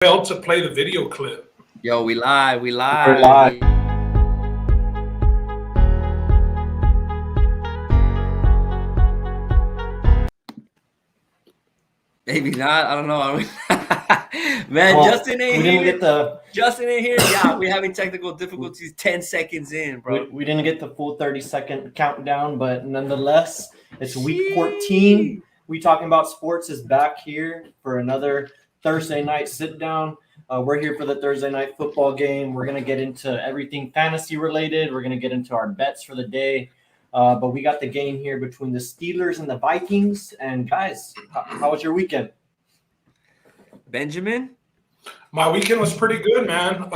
failed to play the video clip. Yo, we live. We're live. Maybe not. I don't know. Man, Well, Justin ain't we here. didn't get the Justin ain't here. Yeah, we're having technical difficulties 10 seconds in, bro. we didn't get the full 30-second countdown, but nonetheless, it's week 14. We Talking About Sports is back here for another Thursday night sit down. We're here for the Thursday night football game. We're gonna get into everything fantasy related. We're gonna get into our bets for the day. But we got the game here between the Steelers and the Vikings. And guys, how was your weekend? Benjamin? My weekend was pretty good, man.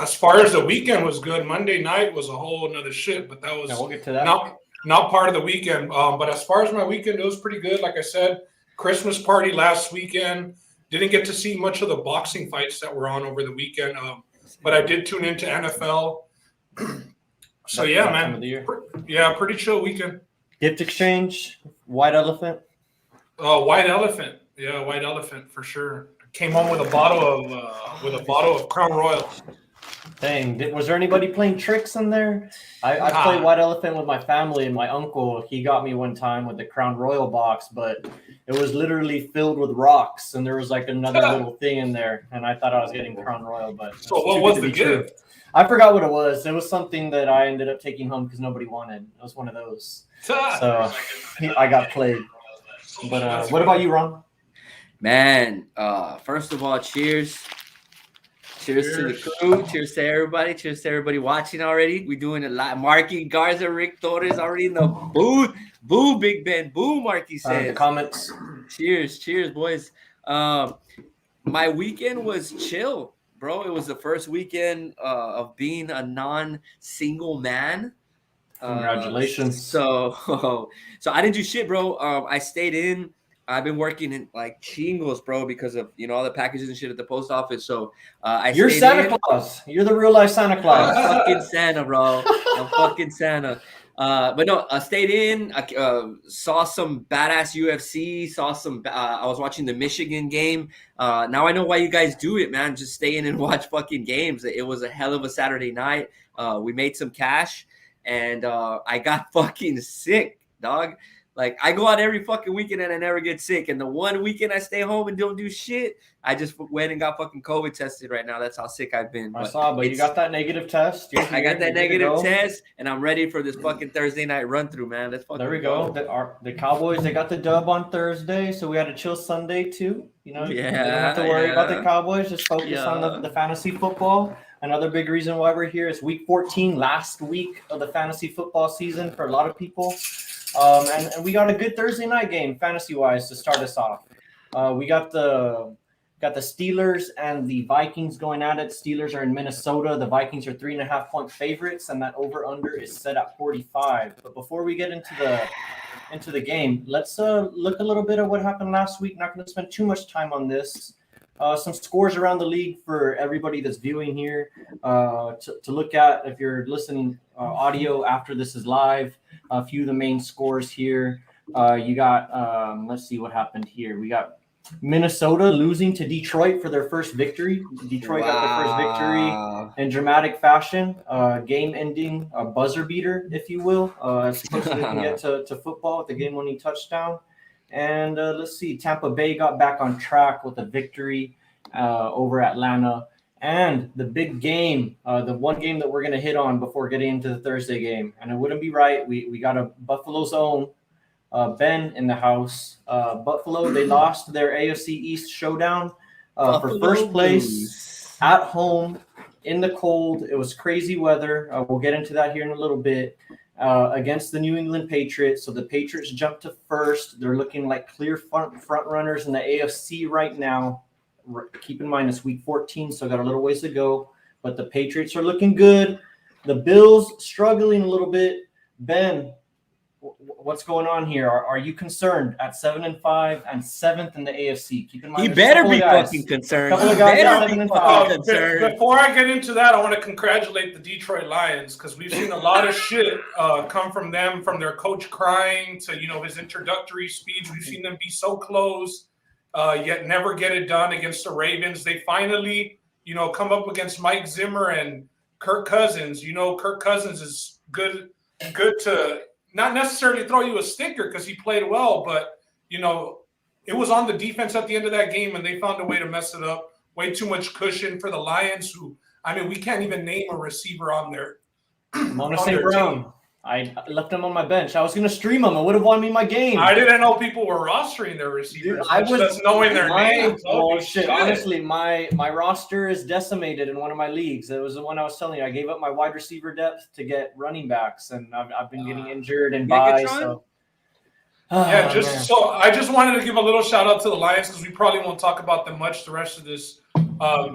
As far as the weekend was good, Monday night was a whole another shit, but that was Yeah, we'll get to that. not part of the weekend. But as far as my weekend, it was pretty good. Like I said, Christmas party last weekend. Didn't get to see much of the boxing fights that were on over the weekend, but I did tune into NFL. So yeah, man. Pretty chill weekend. Gift exchange, white elephant. White elephant. Yeah, white elephant for sure. Came home with a bottle of Crown Royal. Dang, was there anybody playing tricks in there? I played White Elephant with my family, and my uncle, he got me one time with the Crown Royal box, but it was literally filled with rocks, and there was like another little thing in there, and I thought I was getting Crown Royal, but so what was the gift? I forgot what it was. It was something that I ended up taking home because nobody wanted. It was one of those. So I got played. But what about you, Ron? Man, first of all, cheers. Cheers to the crew. Cheers to everybody. Cheers to everybody watching already. We're doing a lot. Marky Garza, Rick Torres already in the booth. Boo, Big Ben. Boo, Marky says. The comments. Cheers, boys. My weekend was chill, bro. It was the first weekend of being a non-single man. Congratulations. So I didn't do shit, bro. I stayed in. I've been working in like chingos, bro, because of all the packages and shit at the post office. So you're Santa Claus. You're the real life Santa Claus. I'm fucking Santa, bro. I'm fucking Santa. But no, I stayed in. I saw some badass UFC. I was watching the Michigan game. Now I know why you guys do it, man. Just stay in and watch fucking games. It was a hell of a Saturday night. We made some cash, and I got fucking sick, dog. Like, I go out every fucking weekend and I never get sick. And the one weekend I stay home and don't do shit, I just went and got fucking COVID tested right now. That's how sick I've been. But you got that negative test. I got that negative test, and I'm ready for this fucking Thursday night run through, man. Let's fucking There we go. The Cowboys, they got the dub on Thursday, so we had a chill Sunday too. You don't have to worry about the Cowboys. Just focus on the fantasy football. Another big reason why we're here is week 14, last week of the fantasy football season for a lot of people. And we got a good Thursday night game, fantasy-wise, to start us off. We got the Steelers and the Vikings going at it. Steelers are in Minnesota. The Vikings are 3.5-point favorites, and that over/under is set at 45. But before we get into the game, let's look a little bit at what happened last week. Not going to spend too much time on this. Some scores around the league for everybody that's viewing here to look at. If you're listening audio after this is live, a few of the main scores here. You got, let's see what happened here. We got Minnesota losing to Detroit for their first victory. Detroit got their first victory in dramatic fashion. Game-ending buzzer beater, if you will. As close as we can get to football with the game-winning touchdown. And let's see, Tampa Bay got back on track with a victory over Atlanta. And the big game, the one game that we're going to hit on before getting into the Thursday game. And it wouldn't be right. We got a Buffalo's own Ben in the house. Buffalo, they lost their AFC East showdown for first place at home in the cold. It was crazy weather. We'll get into that here in a little bit. Against the New England Patriots. So the Patriots jumped to first. They're looking like clear front runners in the AFC right now. Keep in mind it's week 14, so got a little ways to go. But the Patriots are looking good. The Bills struggling a little bit. Ben, what's going on here? Are you concerned at 7-5 and 7th in the AFC? Keep in mind, he better be fucking concerned. Before I get into that, I want to congratulate the Detroit Lions because we've seen a lot of shit come from them, from their coach crying to his introductory speech. We've seen them be so close, yet never get it done against the Ravens. They finally, come up against Mike Zimmer and Kirk Cousins. Kirk Cousins is good to not necessarily throw you a sticker because he played well, but, it was on the defense at the end of that game, and they found a way to mess it up. Way too much cushion for the Lions, who, we can't even name a receiver on there. Mona St. Brown. I left him on my bench. I was going to stream him. I would have won me my game. I didn't know people were rostering their receivers. Dude, I was just knowing their names. Oh, shit. Honestly, my roster is decimated in one of my leagues. It was the one I was telling you. I gave up my wide receiver depth to get running backs, and I've been getting injured and bye. So. So I just wanted to give a little shout out to the Lions because we probably won't talk about them much the rest of this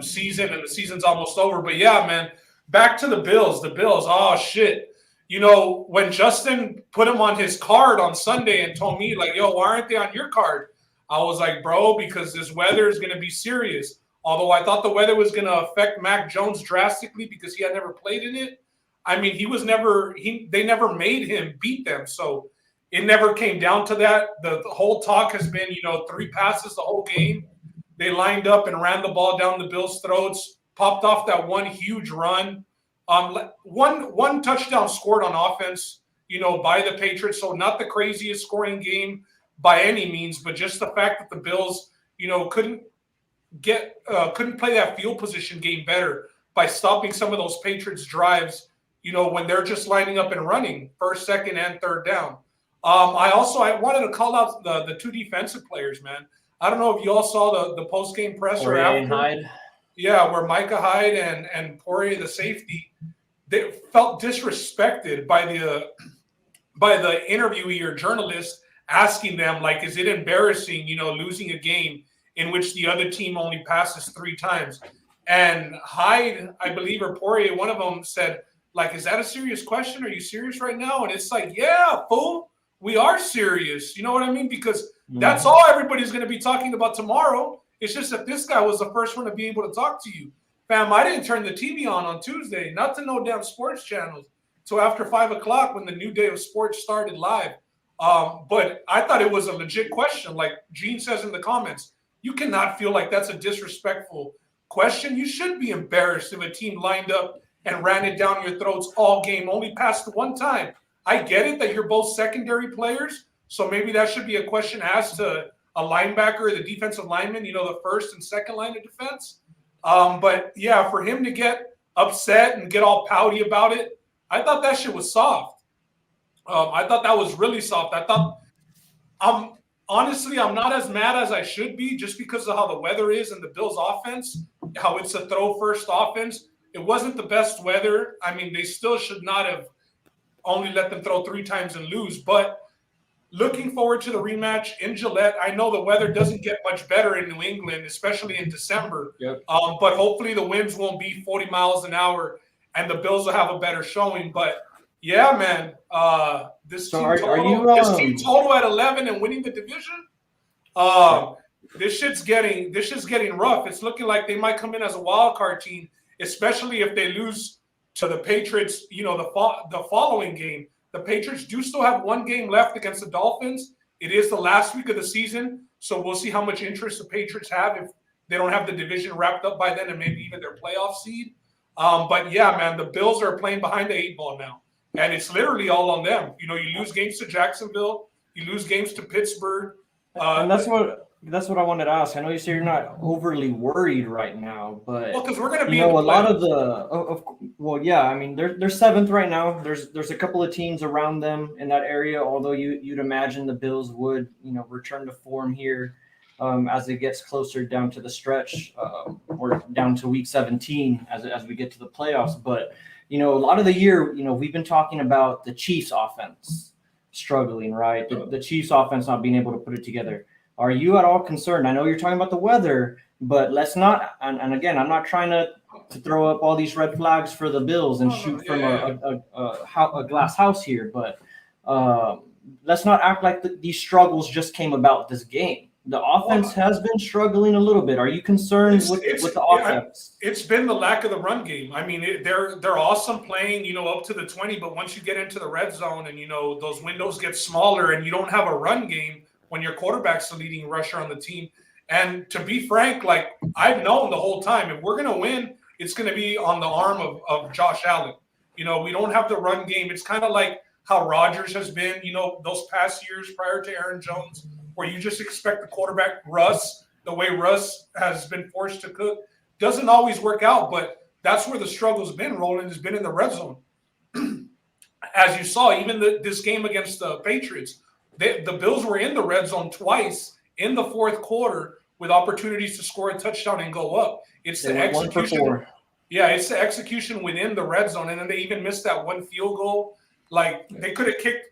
season, and the season's almost over. But yeah, man, back to the Bills. The Bills, oh shit. When Justin put him on his card on Sunday and told me, like, yo, why aren't they on your card? I was like, bro, because this weather is going to be serious. Although I thought the weather was going to affect Mac Jones drastically because he had never played in it. They never made him beat them. So it never came down to that. The whole talk has been, 3 passes the whole game. They lined up and ran the ball down the Bills' throats, popped off that one huge run. One touchdown scored on offense, by the Patriots. So not the craziest scoring game by any means, but just the fact that the Bills, couldn't play that field position game better by stopping some of those Patriots drives, when they're just lining up and running first, second, and third down. I wanted to call out the 2 defensive players, man. I don't know if you all saw the post-game presser after. Hyde. Yeah, where Micah Hyde and Poirier, the safety, they felt disrespected by the interviewee or journalist asking them, like, is it embarrassing, losing a game in which the other team only passes 3 times? And Hyde, I believe, or Poirier, one of them said, like, is that a serious question? Are you serious right now? And it's like, yeah, fool. We are serious. You know what I mean? Because that's all everybody's going to be talking about tomorrow. It's just that this guy was the first one to be able to talk to you. Fam, I didn't turn the TV on Tuesday, not to no damn sports channels, till after 5 o'clock when the new day of sports started live. But I thought it was a legit question. Like Gene says in the comments, you cannot feel like that's a disrespectful question. You should be embarrassed if a team lined up and ran it down your throats all game, only passed 1 time. I get it that you're both secondary players, so maybe that should be a question asked to a linebacker or the defensive lineman, the first and second line of defense. But, yeah, for him to get upset and get all pouty about it, I thought that shit was soft. I thought that was really soft. Honestly, I'm not as mad as I should be just because of how the weather is and the Bills' offense, how it's a throw-first offense. It wasn't the best weather. They still should not have only let them throw 3 times and lose. But looking forward to the rematch in Gillette. I know the weather doesn't get much better in New England, especially in December. Yep. But hopefully the winds won't be 40 miles an hour and the Bills will have a better showing. But, yeah, man, this team total at 11 and winning the division, this shit's getting rough. It's looking like they might come in as a wild card team, especially if they lose to the Patriots, the following game. The Patriots do still have 1 game left against the Dolphins. It is the last week of the season, so we'll see how much interest the Patriots have if they don't have the division wrapped up by then and maybe even their playoff seed. But, yeah, man, the Bills are playing behind the 8 ball now, and it's literally all on them. You lose games to Jacksonville. You lose games to Pittsburgh. And that's what I wanted to ask. I know you say you're not overly worried right now, but because we're going to be a lot of they're 7th right now. There's a couple of teams around them in that area. Although you'd imagine the Bills would return to form here as it gets closer down to the stretch or down to week 17 as we get to the playoffs. But a lot of the year we've been talking about the Chiefs offense struggling, right? The Chiefs offense not being able to put it together. Are you at all concerned? I know you're talking about the weather, but let's not. And again, I'm not trying to throw up all these red flags for the Bills and shoot from a glass house here. But let's not act like these struggles just came about this game. The offense has been struggling a little bit. Are you concerned with the offense? It's been the lack of the run game. They're awesome playing, up to the 20, but once you get into the red zone and those windows get smaller and you don't have a run game. When your quarterback's the leading rusher on the team, And to be frank, like I've known the whole time, if we're going to win, it's going to be on the arm of Josh Allen. We don't have the run game. It's kind of like how Rodgers has been, those past years prior to Aaron Jones, where you just expect the quarterback, Russ, the way Russ has been forced to cook. Doesn't always work out, but that's where the struggle's been, Roland, has been in the red zone. As you saw, even this game against the Patriots, the Bills were in the red zone twice in the fourth quarter with opportunities to score a touchdown and go up. It's the execution. Yeah, it's the execution within the red zone. And then they even missed that one field goal. Like they could have kicked,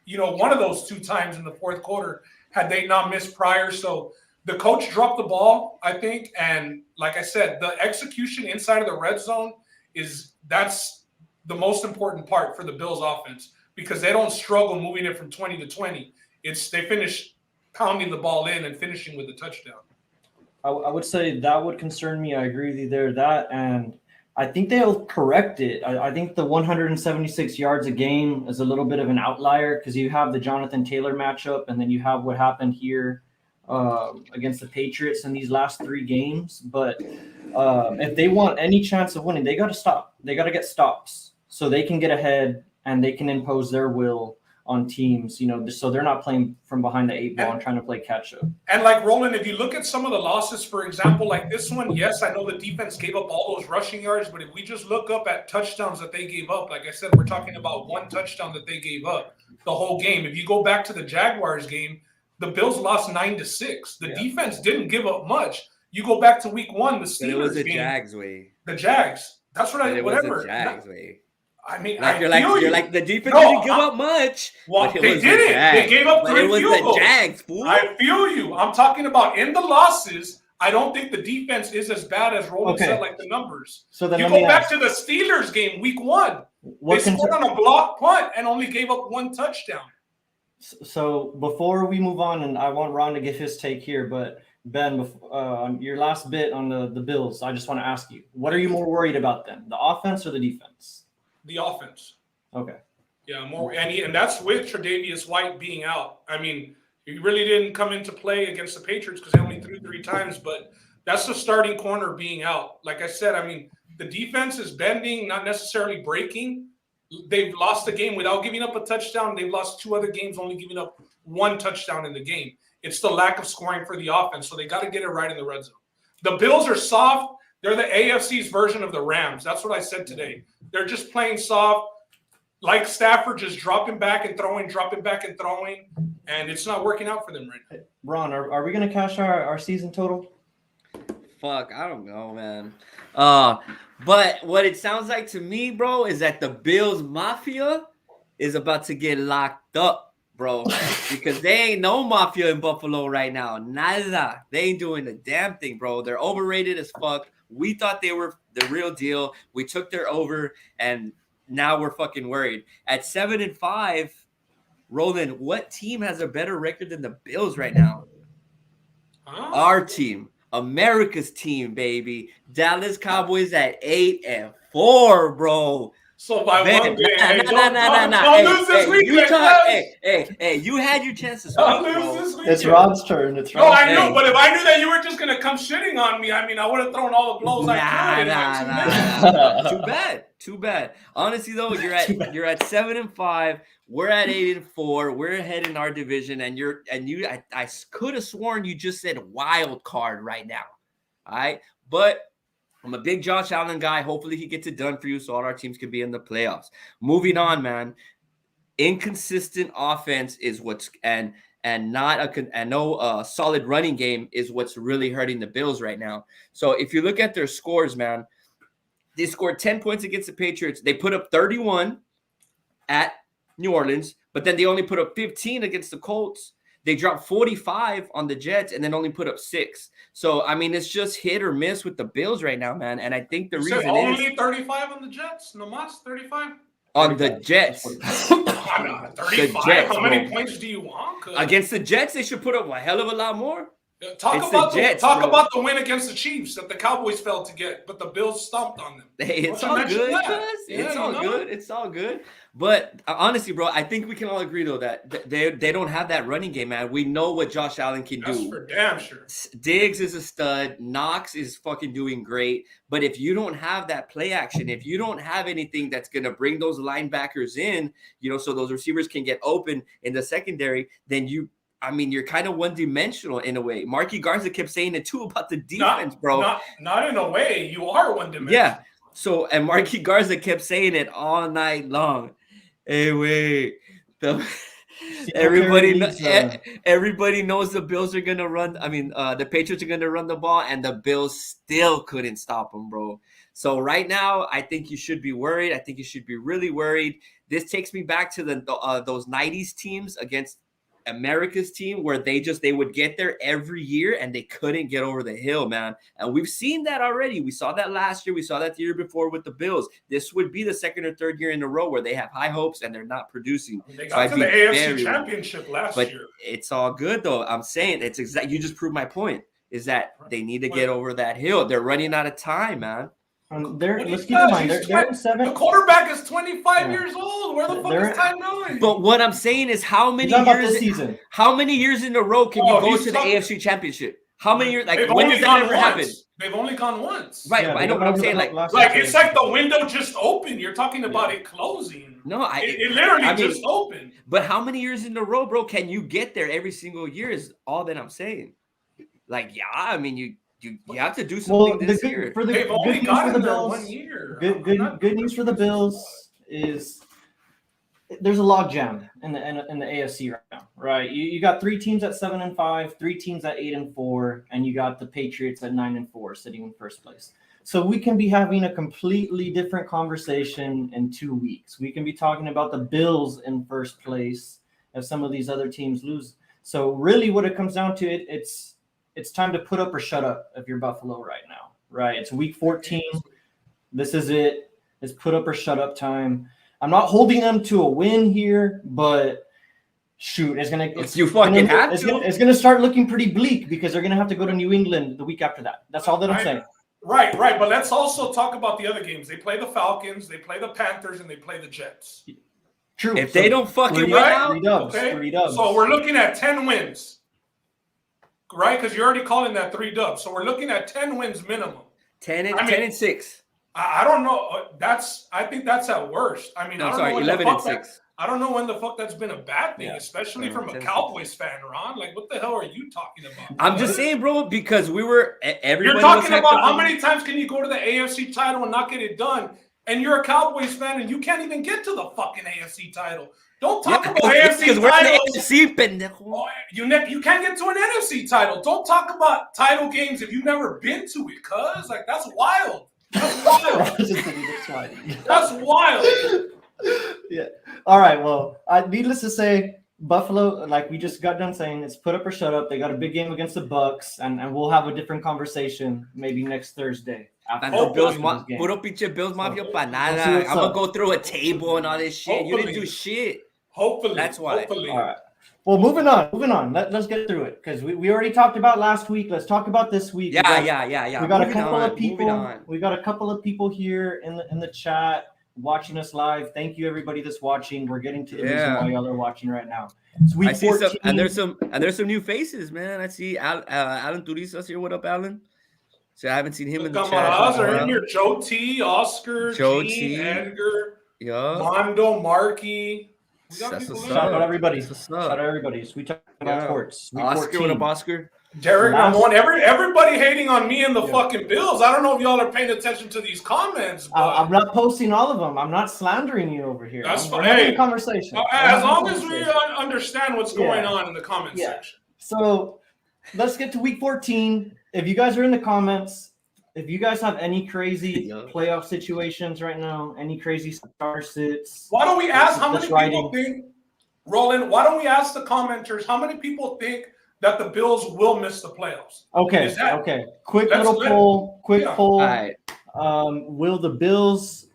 one of those 2 times in the fourth quarter had they not missed prior. So the coach dropped the ball, I think. And like I said, the execution inside of the red zone that's the most important part for the Bills offense, because they don't struggle moving it from 20 to 20. They finish pounding the ball in and finishing with a touchdown. I would say that would concern me. I agree with you there. That, and I think they'll correct it. I think the 176 yards a game is a little bit of an outlier, because you have the Jonathan Taylor matchup, and then you have what happened here against the Patriots in these last 3 games. But if they want any chance of winning, they got to stop. They got to get stops so they can get ahead and they can impose their will on teams, so they're not playing from behind the 8 ball and trying to play catch up. And like Roland, if you look at some of the losses, for example, like this one, yes, I know the defense gave up all those rushing yards, but if we just look up at touchdowns that they gave up, like I said, we're talking about 1 touchdown that they gave up the whole game. If you go back to the Jaguars game, the Bills lost 9-6. The defense didn't give up much. You go back to week 1, the Steelers game. It was the Jags way. The Jags. That's what whatever. Was the Jags way. I mean, you're like the defense didn't give up much. Well, they didn't. They gave up 3 field goals. It was the Jags, fool. I feel you. I'm talking about in the losses. I don't think the defense is as bad as Roland said, like the numbers. So then you go back to the Steelers game, week 1. They scored on a block punt and only gave up 1 touchdown. So before we move on, and I want Ron to give his take here, but Ben, your last bit on the Bills, I just want to ask you, what are you more worried about then, the offense or the defense? The offense. Okay. Yeah, and that's with Tre'Davious White being out. I mean, he really didn't come into play against the Patriots because they only threw 3 times, but that's the starting corner being out. Like I said, I mean, the defense is bending, not necessarily breaking. They've lost the game without giving up a touchdown. They've lost 2 other games, only giving up 1 touchdown in the game. It's the lack of scoring for the offense, so they got to get it right in the red zone. The Bills are soft. They're the AFC's version of the Rams. That's what I said today. They're just playing soft, like Stafford, just dropping back and throwing, and it's not working out for them right now. Ron, are we going to cash our season total? Fuck, I don't know, man. But what it sounds like to me, bro, is that the Bills Mafia is about to get locked up, bro, because they ain't no mafia in Buffalo right now. Nada. They ain't doing a damn thing, bro. They're overrated as fuck. We thought they were the real deal. We took their over, and now we're fucking worried. At 7-5, Roland, what team has a better record than the Bills right now? Our team. America's team, baby. Dallas Cowboys at 8-4, bro. So by one game, don't lose this weekend. Hey, you had your chances. It's Rod's turn. It's Rod's No, I know, but if I knew that you were just gonna come shitting on me, I mean, I would have thrown all the blows I could. Too bad. Honestly, though, you're at 7-5. We're at 8-4. We're ahead in our division, and I could have sworn you just said wild card right now. All right, but I'm a big Josh Allen guy. Hopefully he gets it done for you so all our teams can be in the playoffs. Moving on, man. Inconsistent offense is what's and no solid running game is what's really hurting the Bills right now. So if you look at their scores, man, they scored 10 points against the Patriots. They put up 31 at New Orleans, but then they only put up 15 against the Colts. They dropped 45 on the Jets and then only put up 6. So, I mean, it's just hit or miss with the Bills right now, man. And I think the reason only 35 on the Jets? No mas, 35? On the Jets. 35? The Jets, how many points do you want? Against the Jets, they should put up a hell of a lot more. Talk It's about the Jets, talk bro. about the win against the Chiefs that the Cowboys failed to get, but the Bills stomped on them. Hey, it's Let's all mention good, that. cuz. Yeah, It's all you know? good. It's all good. But honestly, bro, I think we can all agree though that they don't have that running game, man. We know what Josh Allen can That's do. for damn sure. Diggs is a stud. Knox is fucking doing great. But if you don't have that play action, if you don't have anything that's going to bring those linebackers in, so those receivers can get open in the secondary, then you're kind of one-dimensional in a way. Marky Garza kept saying it too about the defense, bro. Not in a way. You are one-dimensional. Yeah. So, and Marky Garza kept saying it all night long. Hey, wait. Everybody knows the Bills are gonna run. The Patriots are gonna run the ball, and the Bills still couldn't stop them, bro. So right now, I think you should be worried. I think you should be really worried. This takes me back to those '90s teams against America's team, where they would get there every year and they couldn't get over the hill, man. And we've seen that already. We saw that last year. We saw that the year before with the Bills. This would be the second or third year in a row where they have high hopes and they're not producing. They got to the AFC Championship last year. It's all good though. I'm saying it's you just proved my point. Is that they need to get over that hill. They're running out of time, man. Let's keep in mind, they're in 7. The quarterback is 25 years old. Where the fuck is time going? But what I'm saying is, how many years in a row can you go to the AFC Championship? How many years? Like, when does that ever happen? They've only gone once. Right, I know what I'm saying. Like it's like the window just opened. You're talking about it closing. No, it literally just opened. But how many years in a row, bro, can you get there every single year? Is all that I'm saying. Like, you have to do something this year. They've only gotten there 1 year. Good news for the Bills is there's a logjam in the AFC right now, right? You got 3 teams at 7-5, 3 teams at 8-4, and you got the Patriots at 9-4 sitting in first place. So we can be having a completely different conversation in 2 weeks. We can be talking about the Bills in first place if some of these other teams lose. So really what it comes down to, it's time to put up or shut up if you're Buffalo right now, right? It's week 14. This is it. It's put up or shut up time. I'm not holding them to a win here, but shoot, it's gonna start looking pretty bleak because they're gonna have to go to New England the week after that. That's all that I'm saying. Right. But let's also talk about the other games. They play the Falcons, they play the Panthers, and they play the Jets. True. If they don't fucking win out, 3 dubs. So we're looking at 10 wins. Right, because you're already calling that 3 dubs, so we're looking at 10 wins minimum. 10 and 6. I don't know. I think that's at worst. I mean, 11 and 6. I don't know when the fuck that's been a bad thing, especially from a Cowboys fan, Ron. Like, what the hell are you talking about? I'm just saying, bro, because you're talking about how many times can you go to the AFC title and not get it done, and you're a Cowboys fan and you can't even get to the fucking AFC title. Don't talk about AFC titles. You can't get to an NFC title. Don't talk about title games if you've never been to it, cuz. Like, that's wild. That's wild. That's wild. Yeah. All right. Well, needless to say, Buffalo, like we just got done saying, it's put up or shut up. They got a big game against the Bucks, and we'll have a different conversation maybe next Thursday. Bills Mafia para nada. I'm gonna go through a table and all this shit. You didn't do shit. Hopefully. That's why. Hopefully. All right. Well, moving on. Let's get through it because we already talked about last week. Let's talk about this week. Yeah. We got a couple of people. We got a couple of people here in the chat watching us live. Thank you, everybody that's watching. We're getting to the reason why y'all are watching right now. It's week 14. There's some new faces, man. I see Alan Turizas here. What up, Alan? So I haven't seen him in the chat. Are in here. Joe T, Oscar, G, Edgar, Mondo, Marky. Shout out everybody. Shout out everybody. We talk about sports. Oscar, what up, Oscar? Derek, everybody hating on me and the fucking Bills. I don't know if y'all are paying attention to these comments. I'm not posting all of them. I'm not slandering you over here. That's fine. We're having a conversation. As long as we understand what's going on in the comment section. So let's get to week 14. If you guys are in the comments, if you guys have any crazy playoff situations right now, any crazy star sits. Why don't we ask how many people think, Roland, why don't we ask the commenters how many people think that the Bills will miss the playoffs? Okay. Quick poll. All right. Will the Bills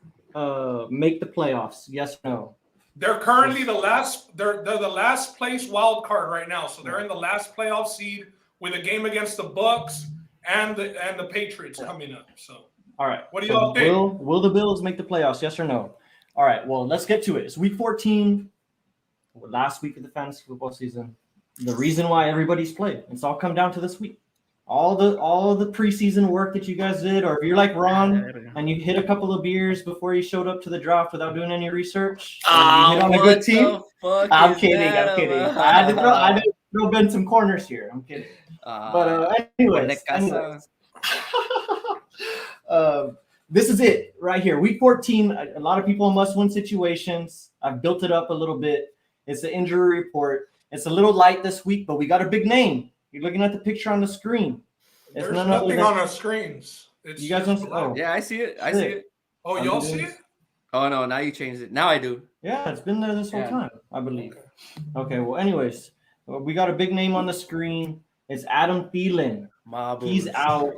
make the playoffs? Yes or no? They're currently the last. They're the last place wild card right now, so they're in the last playoff seed with a game against the Bucks and the Patriots coming up. So, all right. What do y'all think? Will the Bills make the playoffs? Yes or no? All right. Well, let's get to it. It's week 14, last week of the fantasy football season. The reason why everybody's played. It's all come down to this week. All the preseason work that you guys did, or if you're like Ron and you hit a couple of beers before you showed up to the draft without doing any research, you hit on a good team. I'm kidding. I had to throw Ben some corners here. I'm kidding. But anyways. This is it right here. Week 14, a lot of people in must-win situations. I've built it up a little bit. It's the injury report. It's a little light this week, but we got a big name. You're looking at the picture on the screen. There's nothing on our screens. You guys don't see it? Oh. Yeah, I see it. I see it. Oh, y'all see it? Oh, no, now you changed it. Now I do. Yeah, it's been there this whole time, I believe. Okay, well, anyways, we got a big name on the screen. It's Adam Felin. He's out.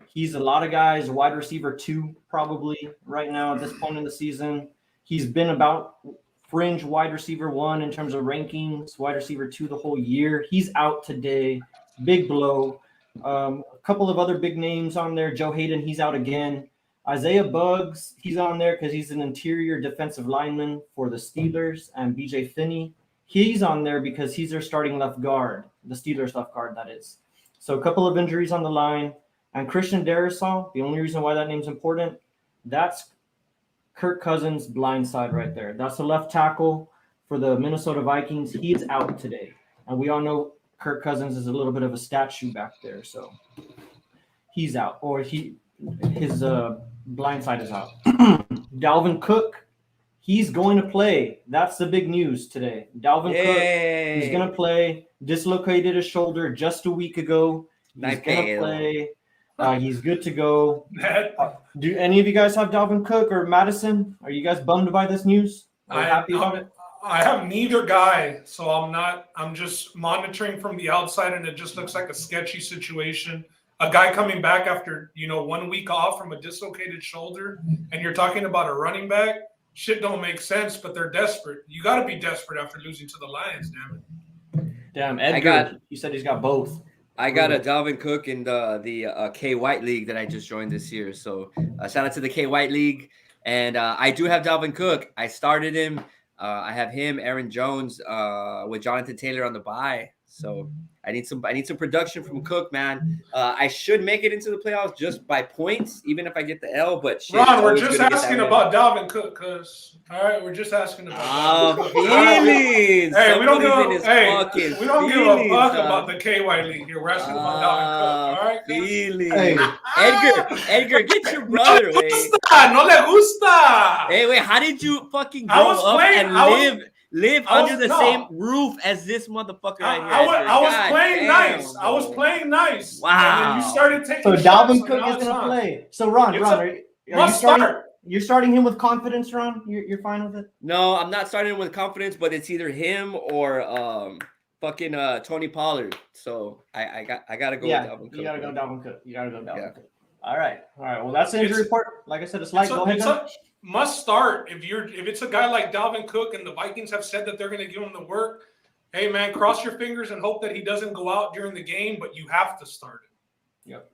He's a lot of guys, wide receiver 2 probably right now at this point in the season. He's been about fringe wide receiver 1 in terms of rankings, wide receiver 2 the whole year. He's out today. Big blow. A couple of other big names on there. Joe Hayden, he's out again. Isaiah Buggs, he's on there because he's an interior defensive lineman for the Steelers. And BJ Finney, he's on there because he's their starting left guard, the Steelers left guard, that is. So a couple of injuries on the line. And Christian Darrisaw, the only reason why that name's important, that's Kirk Cousins' blind side right there. That's the left tackle for the Minnesota Vikings. He's out today. And we all know Kirk Cousins is a little bit of a statue back there. So he's out. Or his blind side is out. Dalvin Cook, he's going to play. That's the big news today. Dalvin Cook, he's going to play. Dislocated his shoulder just a week ago. He's going to play. He's good to go. Do any of you guys have Dalvin Cook or Madison? Are you guys bummed by this news? Are you happy about it? I have neither guy, so I'm not. I'm just monitoring from the outside, and it just looks like a sketchy situation. A guy coming back after 1 week off from a dislocated shoulder, and you're talking about a running back. Shit don't make sense, but they're desperate. You got to be desperate after losing to the Lions, damn it. Damn, Edgar. You said he's got both. I got a Dalvin Cook in the K White League that I just joined this year. So shout out to the K White League. And I do have Dalvin Cook. I started him. I have him, Aaron Jones, with Jonathan Taylor on the bye. So I need some production from Cook, man. I should make it into the playoffs just by points, even if I get the L. But shit, Ron, we're just asking about Dalvin Cook, we're just asking about Dalvin Cook. Feelings. Hey, we don't give a fuck about the KY League here. We're asking about Dalvin Cook. All right, feelings. Hey. Edgar, get your brother away. No le gusta. Hey, wait, how did you fucking grow up and live under the same roof as this motherfucker right here? I was playing nice. I was playing nice. Wow. And then you started taking So Dalvin Cook is going to play. So Ron, you're starting him with confidence, Ron? You're fine with it? No, I'm not starting him with confidence, but it's either him or fucking Tony Pollard. So I got to go with Dalvin Cook. You got to go Dalvin Cook. Cook. All right. Well, that's the injury report. Like I said, it's light. Go ahead. Must start if it's a guy like Dalvin Cook and the Vikings have said that they're going to give him the work. Hey man, cross your fingers and hope that he doesn't go out during the game, but you have to start it. Yep,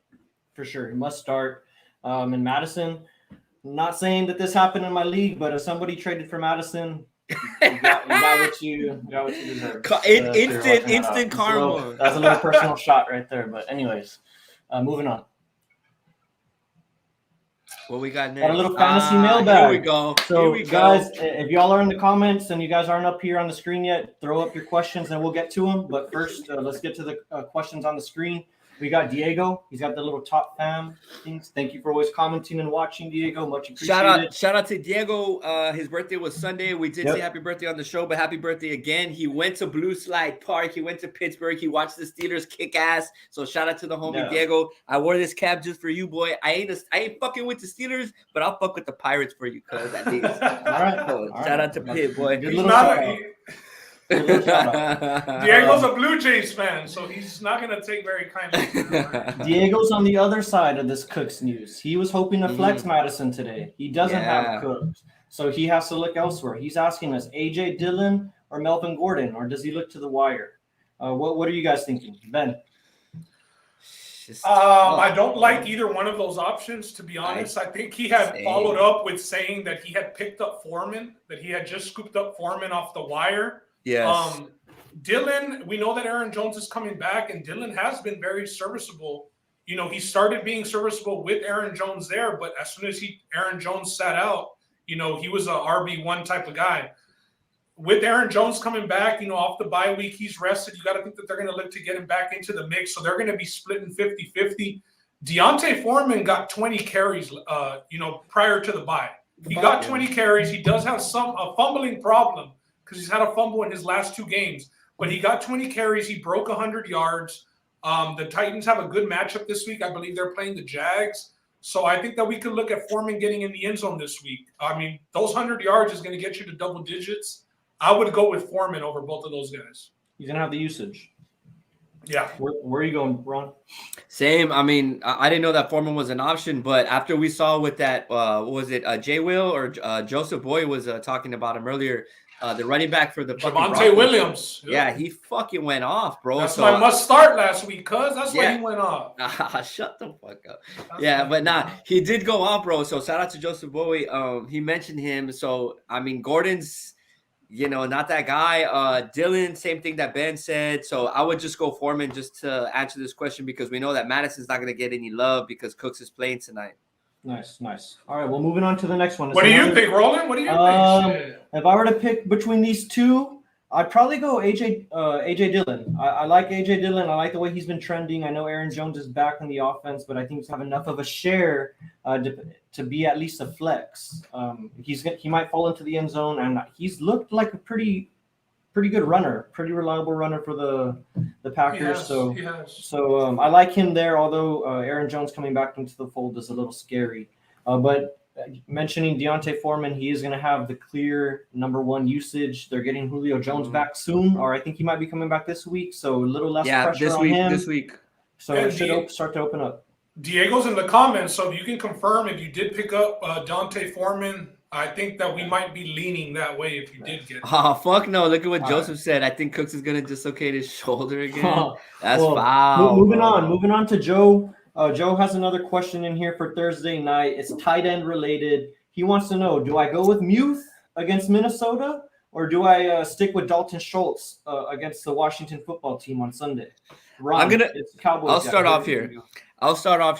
for sure, he must start. And Madison, I'm not saying that this happened in my league, but if somebody traded for Madison, you got what you deserve. Instant karma. So that's a little personal shot right there. But anyways, moving on. What we got next? Got a little fantasy mailbag. Here we go. So, guys, if y'all are in the comments and you guys aren't up here on the screen yet, throw up your questions and we'll get to them. But first, let's get to the questions on the screen. We got Diego. He's got the little top fam things. Thank you for always commenting and watching, Diego. Much appreciated. Shout out to Diego. His birthday was Sunday. We did say happy birthday on the show, but happy birthday again. He went to Blue Slide Park. He went to Pittsburgh. He watched the Steelers kick ass. So shout out to the homie Diego. I wore this cap just for you, boy. I ain't fucking with the Steelers, but I'll fuck with the Pirates for you, cuz at least. All right. Shout out to Pitt, boy. Diego's a Blue Jays fan, so he's not going to take very kindly. Diego's on the other side of this Cooks news. He was hoping to flex Madison today. He doesn't have Cooks, so he has to look elsewhere. He's asking us, A.J. Dillon or Melvin Gordon, or does he look to the wire? What are you guys thinking? Ben? I don't like either one of those options, to be honest. I think he had followed up with saying that he had picked up Foreman, that he had just scooped up Foreman off the wire. Yes. Dylan, we know that Aaron Jones is coming back, and Dylan has been very serviceable. You know, he started being serviceable with Aaron Jones there, but as soon as Aaron Jones sat out, you know, he was a RB1 type of guy. With Aaron Jones coming back, you know, off the bye week, he's rested. You got to think that they're going to look to get him back into the mix. So they're going to be splitting 50-50. Deontay Foreman got 20 carries, you know, prior to the bye. He got 20 carries. He does have a fumbling problem because he's had a fumble in his last 2 games. But he got 20 carries. He broke 100 yards. The Titans have a good matchup this week. I believe they're playing the Jags. So I think that we could look at Foreman getting in the end zone this week. I mean, those 100 yards is going to get you to double digits. I would go with Foreman over both of those guys. He's going to have the usage. Yeah. Where are you going, Ron? Same. I mean, I didn't know that Foreman was an option, but after we saw with that, what was it, Jay Will or Joseph Boyd was talking about him earlier, the running back for the Javonte Williams. Yeah, he fucking went off, bro. That's my must start last week, cuz. That's why he went off. Shut the fuck up. But he did go off, bro. So shout out to Joseph Boyd. He mentioned him. So, I mean, Gordon's, you know, not that guy. Dylan, same thing that Ben said. So I would just go Foreman just to answer this question because we know that Madison's not going to get any love because Cooks is playing tonight. Nice. All right, well, moving on to the next one. What do you think, Roland? What do you think? If I were to pick between these two, I'd probably go AJ Dillon. I like AJ Dillon. I like the way he's been trending. I know Aaron Jones is back on the offense, but I think he's have enough of a share to be at least a flex. He might fall into the end zone, and he's looked like a pretty good runner, pretty reliable runner for the Packers. He has. So I like him there. Although Aaron Jones coming back into the fold is a little scary, but. Mentioning Deontay Foreman, he is going to have the clear number 1 usage. They're getting Julio Jones back soon, or I think he might be coming back this week, so a little less pressure on him. This week. So it should start to open up. Diego's in the comments, so you can confirm if you did pick up Deontay Foreman. I think that we might be leaning that way if you did get it. Oh, fuck no. Look at what Joseph said. I think Cooks is going to dislocate his shoulder again. That's foul. Moving on to Joe. Joe has another question in here for Thursday night. It's tight end related. He wants to know, do I go with Muth against Minnesota or do I stick with Dalton Schultz against the Washington football team on Sunday? Ron, I'll start off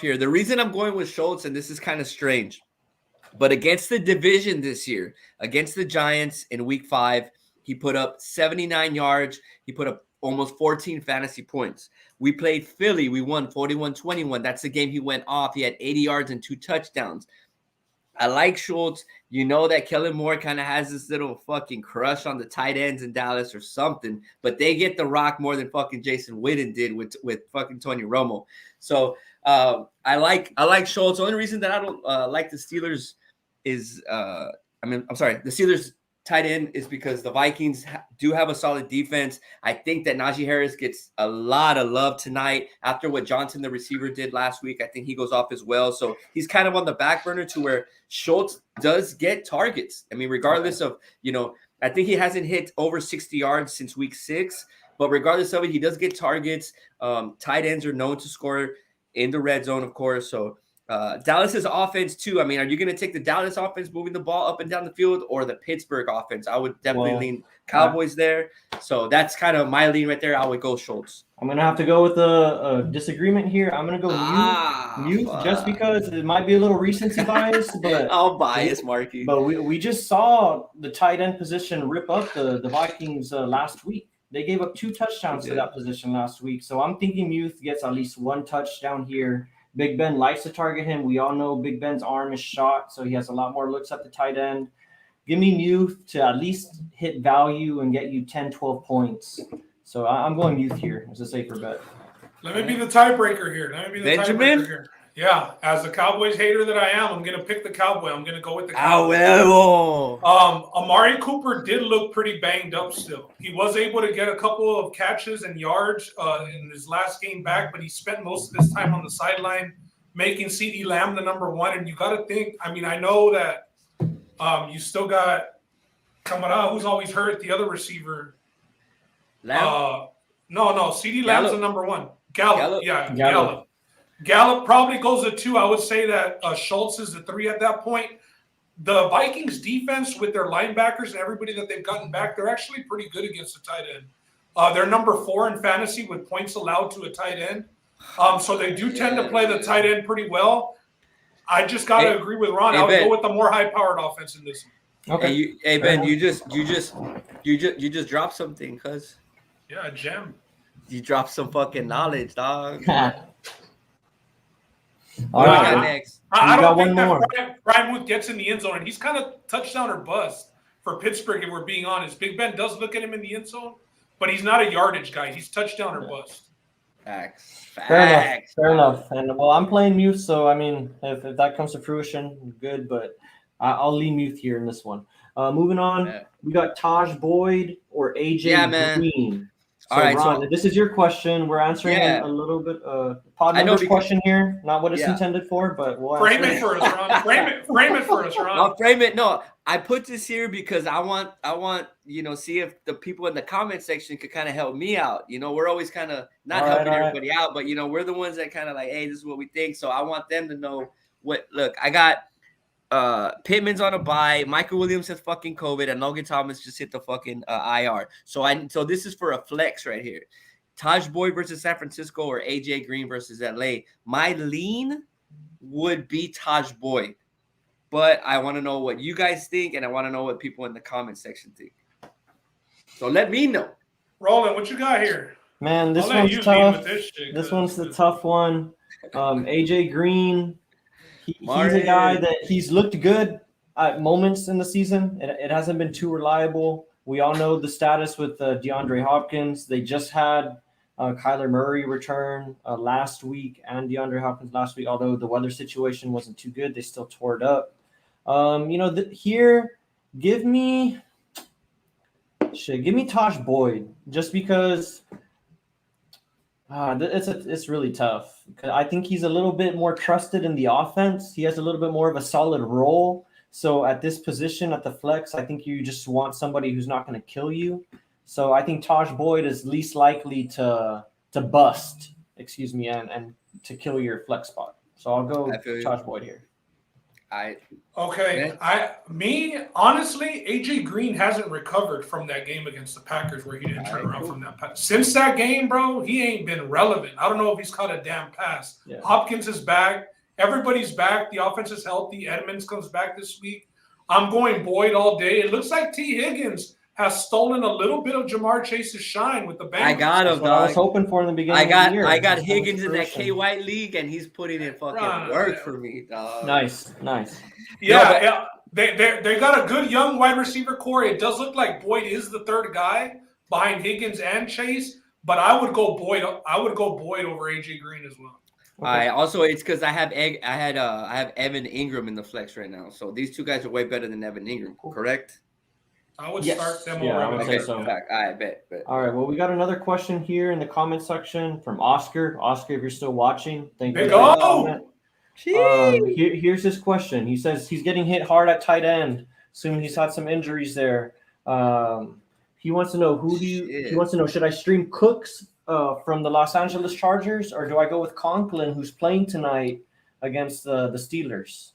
here. The reason I'm going with Schultz, and this is kind of strange, but against the division this year, against the Giants in week 5, he put up 79 yards. He put up almost 14 fantasy points. We played Philly. We won 41-21. That's the game he went off. He had 80 yards and 2 touchdowns. I like Schultz. You know that Kellen Moore kind of has this little fucking crush on the tight ends in Dallas or something, but they get the rock more than fucking Jason Witten did with fucking Tony Romo. So I like Schultz. The only reason that I don't like the Steelers is the Steelers tight end is because the Vikings do have a solid defense. I think that Najee Harris gets a lot of love tonight after what Johnson, the receiver, did last week. I think he goes off as well. So he's kind of on the back burner to where Schultz does get targets. I mean, regardless of, I think he hasn't hit over 60 yards since week 6, but regardless of it, he does get targets. Tight ends are known to score in the red zone, of course. So Dallas's offense too. I mean, are you going to take the Dallas offense moving the ball up and down the field or the Pittsburgh offense? I would definitely lean Cowboys there. So that's kind of my lean right there. I would go Schultz. I'm going to have to go with a disagreement here. I'm going to go Mute just because it might be a little recency bias. But I'll bias, Marky. But we just saw the tight end position rip up the Vikings last week. They gave up 2 touchdowns to that position last week. So I'm thinking Muth gets at least 1 touchdown here. Big Ben likes to target him. We all know Big Ben's arm is shot, so he has a lot more looks at the tight end. Give me Muth to at least hit value and get you 10, 12 points. So I'm going Muth here as a safer bet. Let me be the tiebreaker here. Yeah, as a Cowboys hater that I am, I'm going to pick the Cowboy. I'm going to go with the Cowboy. Amari Cooper did look pretty banged up still. He was able to get a couple of catches and yards in his last game back, but he spent most of his time on the sideline making CeeDee Lamb the number 1. And you got to think, I mean, I know that you still got Kamara, who's always hurt, the other receiver. Lamb? No, CeeDee Lamb's the number 1. Gallup. Gallup probably goes to 2. I would say that Schultz is the 3 at that point. The Vikings defense with their linebackers and everybody that they've gotten back, they're actually pretty good against the tight end. They're number 4 in fantasy with points allowed to a tight end. So they do tend to play the tight end pretty well. I just got to agree with Ron. I would go with the more high-powered offense in this one. Okay. Hey Ben, you just dropped something, cuz. Yeah, a gem. You dropped some fucking knowledge, dog. All right, next. I don't think that Brian Muth gets in the end zone, and he's kind of touchdown or bust for Pittsburgh, if we're being honest. Big Ben does look at him in the end zone, but he's not a yardage guy. He's touchdown or bust. Facts. Fair enough. And well, I'm playing Muth, so I mean, if that comes to fruition, good. But I'll leave Muth here in this one. Moving on, we got Taj Boyd or AJ Green. So, all right, Ron, so this is your question. We're answering a little bit pod numbers question here, not what it's intended for, but we'll frame it for us, Ron. Frame it for us, Ron. I'll frame it. No, I put this here because I want see if the people in the comment section could kind of help me out. We're always kind of not helping everybody out, but we're the ones that kind of like, hey, this is what we think. So I want them to know what. Look, I got Pittman's on a bye. Michael Williams has fucking COVID, and Logan Thomas just hit the fucking IR. So this is for a flex right here. Taj Boyd versus San Francisco or AJ Green versus LA. My lean would be Taj Boyd, but I want to know what you guys think, and I want to know what people in the comment section think. So let me know. Roland, what you got here? Man, this one's tough. This one's the tough one. AJ Green. He's a guy that he's looked good at moments in the season. It hasn't been too reliable. We all know the status with DeAndre Hopkins. They just had Kyler Murray return last week and DeAndre Hopkins last week. Although the weather situation wasn't too good, they still tore it up. Here, give me Taj Boyd just because. It's really tough because I think he's a little bit more trusted in the offense. He has a little bit more of a solid role. So at this position at the flex, I think you just want somebody who's not going to kill you. So I think Taj Boyd is least likely to bust, and to kill your flex spot. So I'll go Taj Boyd here. Honestly, AJ Green hasn't recovered from that game against the Packers where he didn't turn around from that pass. Since that game, bro, he ain't been relevant. I don't know if he's caught a damn pass. Yeah. Hopkins is back. Everybody's back. The offense is healthy. Edmonds comes back this week. I'm going Boyd all day. It looks like T. Higgins has stolen a little bit of Jamar Chase's shine with the Bengals. I got him, dog. I was hoping for in the beginning of the year. I got Higgins in that K White league, and he's putting in fucking work for me, dog. Nice. Yeah. They got a good young wide receiver core. It does look like Boyd is the third guy behind Higgins and Chase, but I would go Boyd over AJ Green as well. Okay. Also, it's because I have Evan Ingram in the flex right now, so these two guys are way better than Evan Ingram. Correct? I would start them over. I would say so. All right, bet. All right, well, we got another question here in the comment section from Oscar. Oscar, if you're still watching, thank you. Here's his question. He says he's getting hit hard at tight end. Assuming he's had some injuries there. He wants to know should I stream Cooks from the Los Angeles Chargers, or do I go with Conklin, who's playing tonight against the Steelers?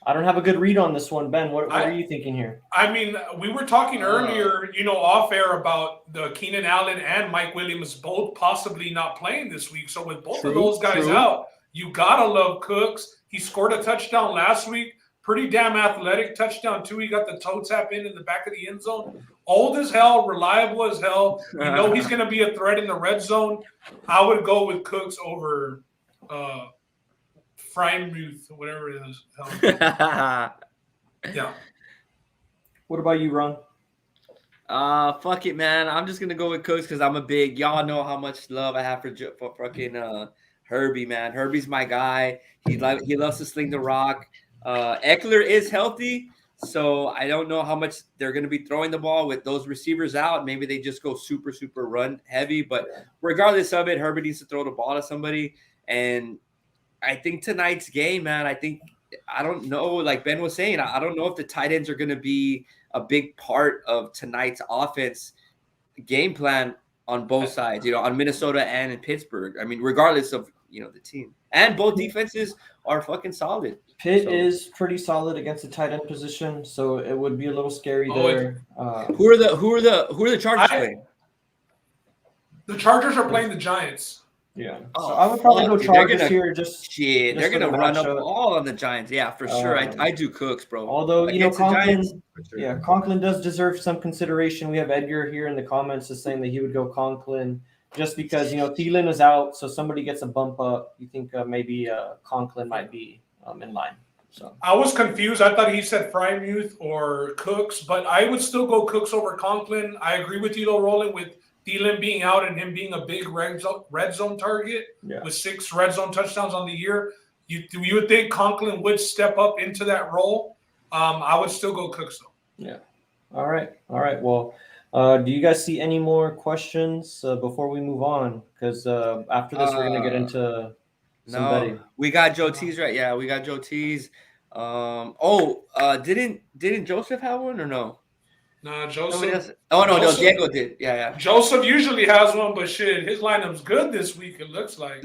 I don't have a good read on this one, Ben. What are you thinking here? I mean, we were talking earlier, off air about the Keenan Allen and Mike Williams both possibly not playing this week. So with both of those guys out, you gotta love Cooks. He scored a touchdown last week. Pretty damn athletic touchdown too. He got the toe tap in the back of the end zone. Old as hell, reliable as hell. You know he's going to be a threat in the red zone. I would go with Cooks over Frymuth, whatever it is. Yeah. What about you, Ron? Fuck it, man. I'm just gonna go with Cooks because I'm a big. Y'all know how much love I have for fucking Herbie, man. Herbie's my guy. He loves to sling the rock. Eckler is healthy, so I don't know how much they're going to be throwing the ball with those receivers out. Maybe they just go super, super run heavy. But regardless of it, Herbie needs to throw the ball to somebody. And I think tonight's game, man, I don't know, like Ben was saying, I don't know if the tight ends are going to be a big part of tonight's offense game plan on both sides, on Minnesota and in Pittsburgh. I mean, regardless of the team. And both defenses are fucking solid. Pitt is pretty solid against the tight end position, so it would be a little scary there. Who are the Chargers playing? The Chargers are playing the Giants. Yeah, so I would probably go Chargers here. They're gonna run up all on the Giants. Yeah, for sure. I do Cooks, bro. Although Conklin, Conklin does deserve some consideration. We have Edgar here in the comments is saying that he would go Conklin just because Felin is out, so somebody gets a bump up. You think maybe Conklin might be in line. So I was confused. I thought he said Frymuth or Cooks, but I would still go Cooks over Conklin. I agree with you though, Roland, with Thielen being out and him being a big red zone target with 6 red zone touchdowns on the year. You would think Conklin would step up into that role. I would still go Cooks though. Yeah. All right. Well, do you guys see any more questions before we move on? Because after this, we're gonna get into some betting. We got Joe T's right. Yeah, we got Joe T's. Didn't Joseph have one or no? Nah, Joseph. No, Diego did. Yeah. Joseph usually has one, but shit, his lineup's good this week. It looks like.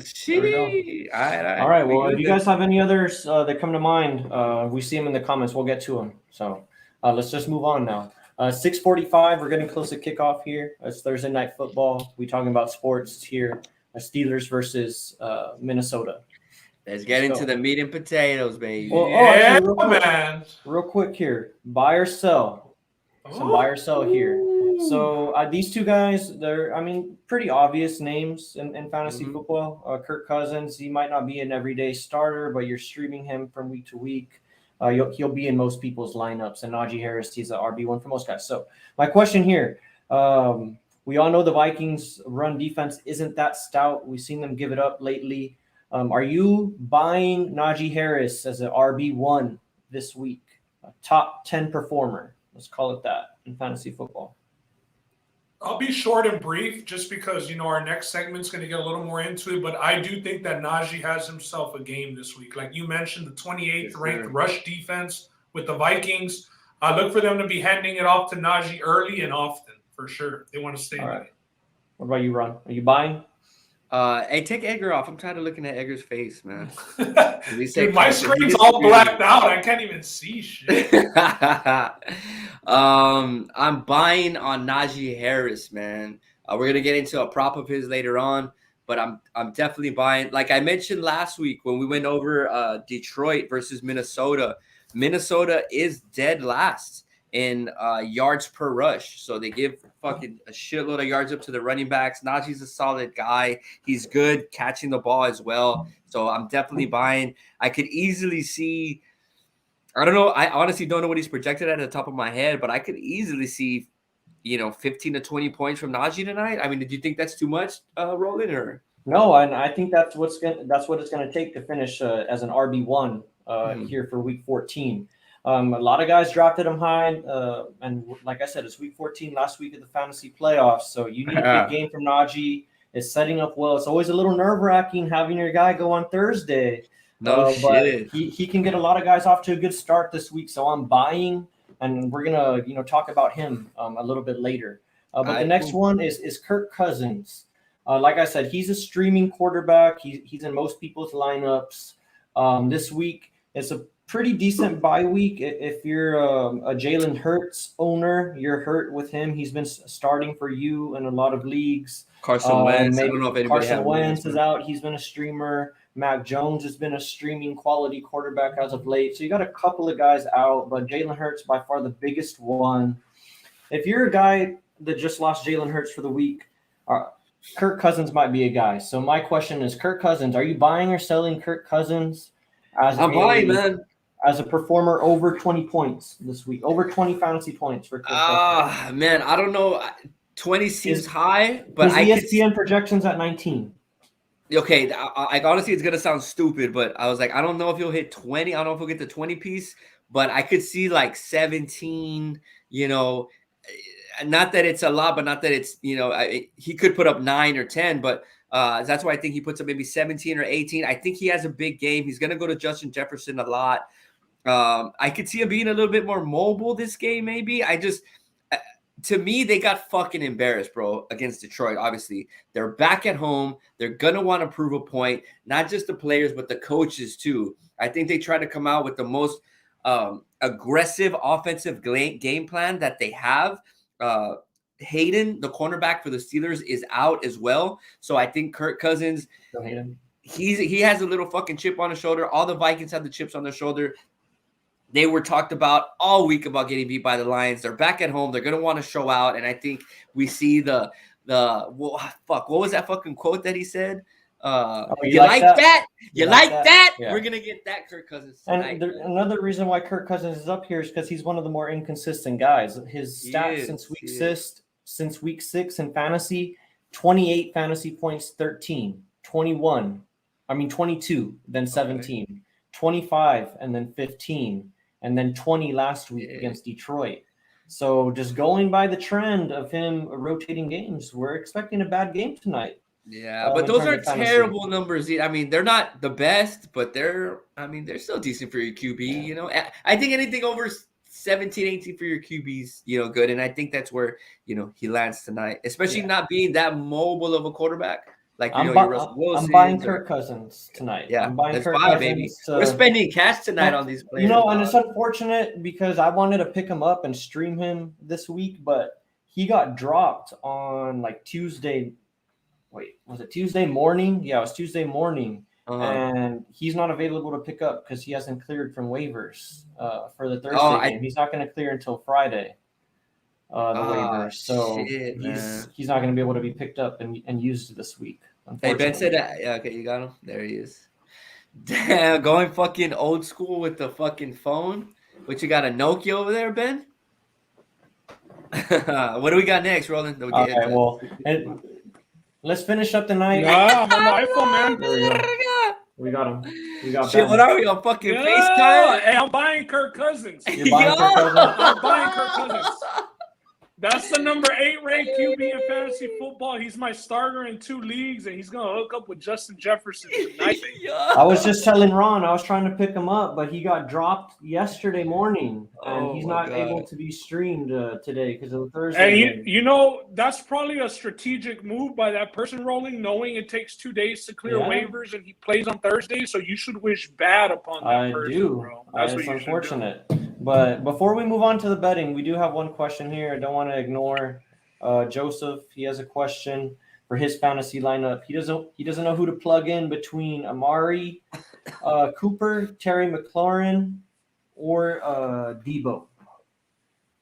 All right. Well, if you guys have any others that come to mind, we see them in the comments. We'll get to them. So let's just move on now. 6:45. We're getting close to kickoff here. It's Thursday night football. We're talking about sports here. Steelers versus Minnesota. Let's get into the meat and potatoes, baby. Well, man. Real quick here. Buy or sell. Some buy or sell here. So these two guys, they're, pretty obvious names in fantasy football. Kirk Cousins, he might not be an everyday starter, but you're streaming him from week to week. He'll be in most people's lineups. And Najee Harris, he's an RB1 for most guys. So my question here, we all know the Vikings run defense isn't that stout. We've seen them give it up lately. Are you buying Najee Harris as an RB1 this week? A top 10 performer. Let's call it that in fantasy football. I'll be short and brief just because, our next segment's going to get a little more into it. But I do think that Najee has himself a game this week. Like you mentioned, the 28th ranked rush defense with the Vikings. I look for them to be handing it off to Najee early and often for sure. They want to stay with it. What about you, Ron? Are you buying? Hey, take Edgar off. I'm tired of looking at Edgar's face, man. Dude, my screen's all blacked out. I can't even see shit. I'm buying on Najee Harris, man. We're gonna get into a prop of his later on, but I'm definitely buying. Like I mentioned last week when we went over Detroit versus Minnesota. Minnesota is dead last in yards per rush. So they give fucking a shitload of yards up to the running backs. Najee's a solid guy. He's good catching the ball as well. So I'm definitely buying. I could easily see, I don't know. I honestly don't know what he's projected at the top of my head, but I could easily see, 15 to 20 points from Najee tonight. Do you think that's too much, Roland, or? No, and I think that's what it's going to take to finish as an RB1 here for week 14. A lot of guys drafted him high, and like I said, it's week 14, last week of the fantasy playoffs. So you need a big game from Najee. It's setting up well. It's always a little nerve-wracking having your guy go on Thursday. But he can get a lot of guys off to a good start this week. So I'm buying, and we're gonna talk about him a little bit later. But the next one is Kirk Cousins. Like I said, he's a streaming quarterback. He's in most people's lineups. This week it's a pretty decent bye week. If you're a Jalen Hurts owner, you're hurt with him. He's been starting for you in a lot of leagues. Carson Wentz. I don't know if anybody Carson Wentz is out. He's been a streamer. Mac Jones has been a streaming quality quarterback as of late. So you got a couple of guys out, but Jalen Hurts by far the biggest one. If you're a guy that just lost Jalen Hurts for the week, Kirk Cousins might be a guy. So my question is, Kirk Cousins, are you buying or selling Kirk Cousins? I'm buying, man. As a performer over 20 points this week, over 20 fantasy points for Kirk Cousins. Man, I don't know. 20 seems high, but his ESPN projections at 19. Okay, honestly, it's gonna sound stupid, but I was like, I don't know if he'll hit 20. I don't know if he'll get the 20 piece, but I could see like 17. Not that it's a lot, but not that it's he could put up 9 or 10, but that's why I think he puts up maybe 17 or 18. I think he has a big game. He's gonna go to Justin Jefferson a lot. I could see him being a little bit more mobile this game, maybe. to me, they got fucking embarrassed, bro, against Detroit. Obviously, they're back at home. They're gonna want to prove a point, not just the players, but the coaches too. I think they try to come out with the most aggressive offensive game plan that they have. Hayden, the cornerback for the Steelers, is out as well. So I think Kirk Cousins, he has a little fucking chip on his shoulder. All the Vikings have the chips on their shoulder. They were talked about all week about getting beat by the Lions. They're back at home. They're going to want to show out. And I think we see what was that fucking quote that he said? You like that? You like that? Yeah. We're going to get that Kirk Cousins tonight. And another reason why Kirk Cousins is up here is because he's one of the more inconsistent guys. His stats since week 6 in fantasy, 28 fantasy points, 13, 22, then 17, 25, and then 15. And then 20 last week against Detroit. So just going by the trend of him rotating games, we're expecting a bad game tonight. Yeah, but those are terrible numbers. I mean, they're not the best, but they're still decent for your QB. You know, I think anything over 17, 18 for your QB's, good. And I think that's where, he lands tonight, especially not being that mobile of a quarterback. Like, I'm buying Kirk Cousins tonight. Yeah, I'm buying Kirk Cousins. Baby. We're spending cash tonight on these players. And it's unfortunate because I wanted to pick him up and stream him this week, but he got dropped on like Tuesday. Wait, was it Tuesday morning? Yeah, it was Tuesday morning. And he's not available to pick up because he hasn't cleared from waivers for the Thursday game. He's not going to clear until Friday. The waivers. So he's not going to be able to be picked up and used this week. Hey, Ben said that. Yeah, okay, you got him. There he is. Damn, going fucking old school with the fucking phone. What, you got a Nokia over there, Ben? What do we got next, Roland? And let's finish up the night. Yeah, I'm on the iPhone, man. There we go. We got him. We got shit, what are we on fucking FaceTime? Hey, I'm buying Kirk Cousins. You're buying Kirk Cousins? I'm buying Kirk Cousins. That's the number 8 ranked QB in fantasy football. He's my starter in 2 leagues, and he's gonna hook up with Justin Jefferson tonight. I was just telling Ron I was trying to pick him up, but he got dropped yesterday morning, and he's not able to be streamed today because of the Thursday. And that's probably a strategic move by that person, Rolling, knowing it takes 2 days to clear waivers, and he plays on Thursday. So you should wish bad upon that person, bro. That's it's unfortunate. But before we move on to the betting, we do have one question here. I don't want to ignore Joseph. He has a question for his fantasy lineup. He doesn't know who to plug in between Amari Cooper, Terry McLaurin, or Debo.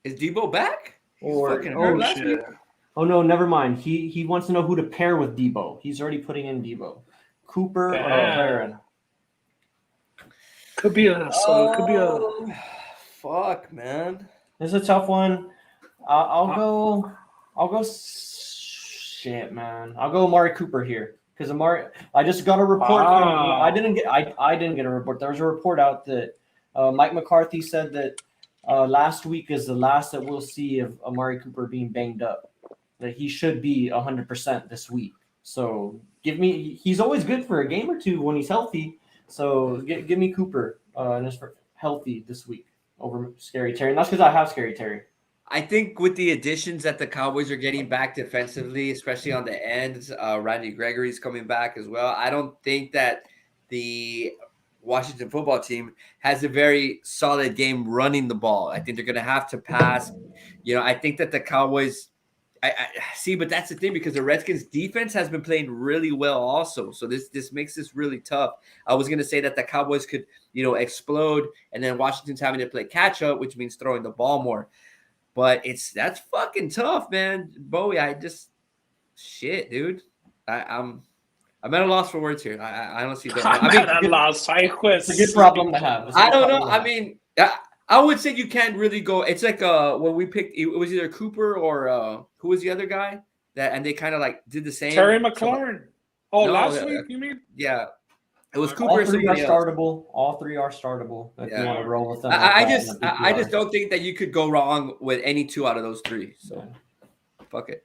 Is Debo back? Oh no, never mind. He wants to know who to pair with Debo. He's already putting in Debo. Cooper or McLaurin. Could be a. Fuck, man. This is a tough one. I'll go. Shit, man. I'll go Amari Cooper here because I just got a report. I didn't get a report. There was a report out that Mike McCarthy said that last week is the last that we'll see of Amari Cooper being banged up. That he should be 100% this week. So he's always good for a game or two when he's healthy. So give me Cooper and just for healthy this week over Scary Terry. And that's because I have Scary Terry. I think with the additions that the Cowboys are getting back defensively, especially on the ends, Randy Gregory's coming back as well. I don't think that the Washington football team has a very solid game running the ball. I think they're going to have to pass. I think that the Cowboys I see, but that's the thing because the Redskins defense has been playing really well also. So this makes this really tough. I was going to say that the Cowboys could, explode and then Washington's having to play catch up, which means throwing the ball more. But that's fucking tough, man. Bowie, shit, dude. I'm at a loss for words here. I honestly don't know. I'm at a loss. It's a good problem to have. I don't know. I mean, I would say you can't really go. It's like when we picked, it was either Cooper or who was the other guy and they kind of like did the same. Terry McLaurin. Last week you mean? Yeah, it was Cooper. All three are startable. All three are startable. If you want to roll with them. I just don't think that you could go wrong with any two out of those three. So, fuck it.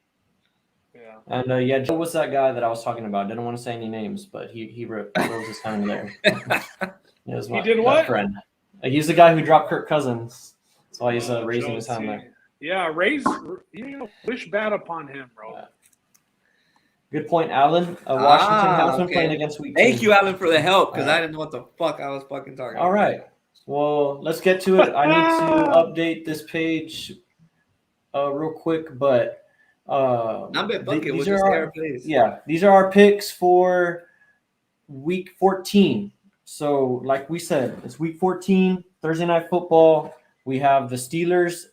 Yeah. And Joe was that guy that I was talking about. Didn't want to say any names, but he rose his hand there. He did what? Friend. He's the guy who dropped Kirk Cousins. That's why he's raising his hand there. Yeah, wish bad upon him, bro. Good point, Alan. Washington has been playing against week 2. Thank you, Alan, for the help, because I didn't know what the fuck I was fucking talking about. All right. Well, let's get to it. I need to update this page real quick, but these are our picks for week 14. So, like we said, it's week 14, Thursday Night Football. We have the Steelers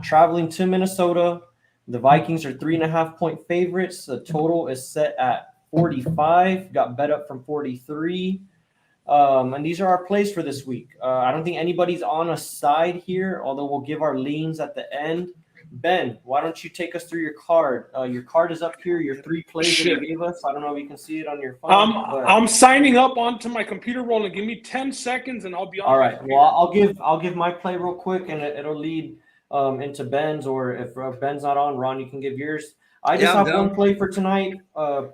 traveling to Minnesota. The Vikings are 3.5-point favorites. The total is set at 45. Got bet up from 43. And these are our plays for this week. I don't think anybody's on a side here, although we'll give our leans at the end. Ben, why don't you take us through your card? Your card is up here. Your 3 plays that you gave us. I don't know if you can see it on your phone. I'm signing up onto my computer roll, and give me 10 seconds, and I'll be on. All right. Well, I'll give my play real quick, and it'll lead into Ben's. Or if Ben's not on, Ron, you can give yours. I just have one play for tonight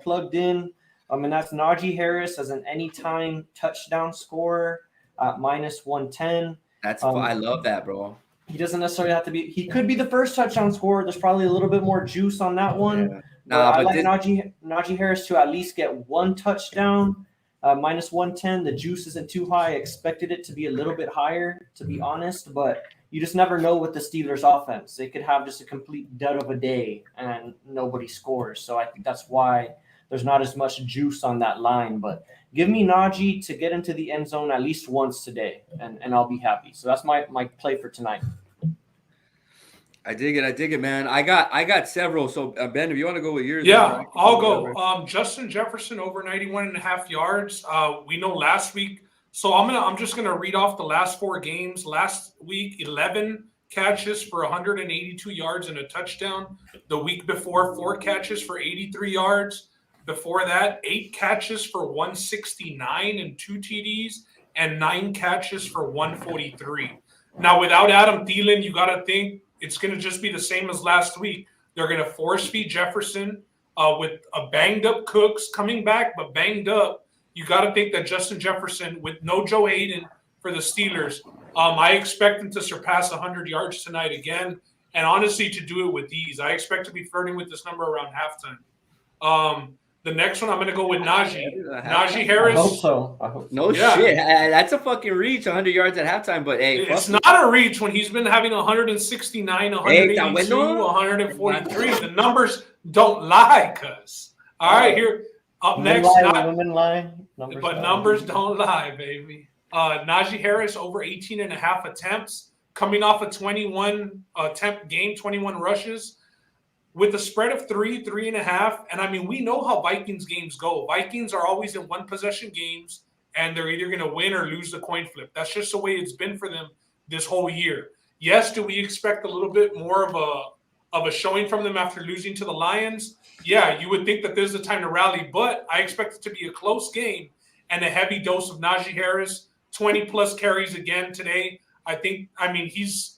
plugged in. And that's Najee Harris as an anytime touchdown scorer at -110. I love that, bro. He doesn't necessarily have to be. He could be the first touchdown scorer. There's probably a little bit more juice on that one. Yeah. I like Najee Harris to at least get 1 touchdown. -110. The juice isn't too high. I expected it to be a little bit higher, to be honest, but you just never know with the Steelers offense. They could have just a complete dud of a day and nobody scores. So I think that's why there's not as much juice on that line. But give me Najee to get into the end zone at least once today, and I'll be happy. So that's my play for tonight. I dig it, man. I got several. So Ben, if you want to go with yours, yeah, I'll go. Justin Jefferson over 91.5 yards. We know last week. So I'm just gonna read off the last 4 games. Last week, 11 catches for 182 yards and a touchdown. The week before, 4 catches for 83 yards. Before that, 8 catches for 169 and 2 TDs, and 9 catches for 143. Now, without Adam Thielen, you got to think it's going to just be the same as last week. They're going to force feed Jefferson with a banged up Cooks coming back, but banged up. You got to think that Justin Jefferson, with no Joe Hayden for the Steelers, I expect him to surpass 100 yards tonight again. And honestly, to do it with ease, I expect to be flirting with this number around halftime. The next one, I'm going to go with Najee Harris. I hope so. No shit. That's a fucking reach, 100 yards at halftime. But, hey. It's not a reach when he's been having 169, 182, 143. The numbers don't lie, cuz. All right, here. Up next. Women lie. Numbers don't lie, baby. Najee Harris over 18.5 attempts. Coming off a 21 attempt game, 21 rushes. With a spread of 3.5, and I mean, we know how Vikings games go. Vikings are always in one-possession games, and they're either going to win or lose the coin flip. That's just the way it's been for them this whole year. Yes, do we expect a little bit more of a showing from them after losing to the Lions? Yeah, you would think that there's the time to rally, but I expect it to be a close game and a heavy dose of Najee Harris, 20-plus carries again today. I mean, he's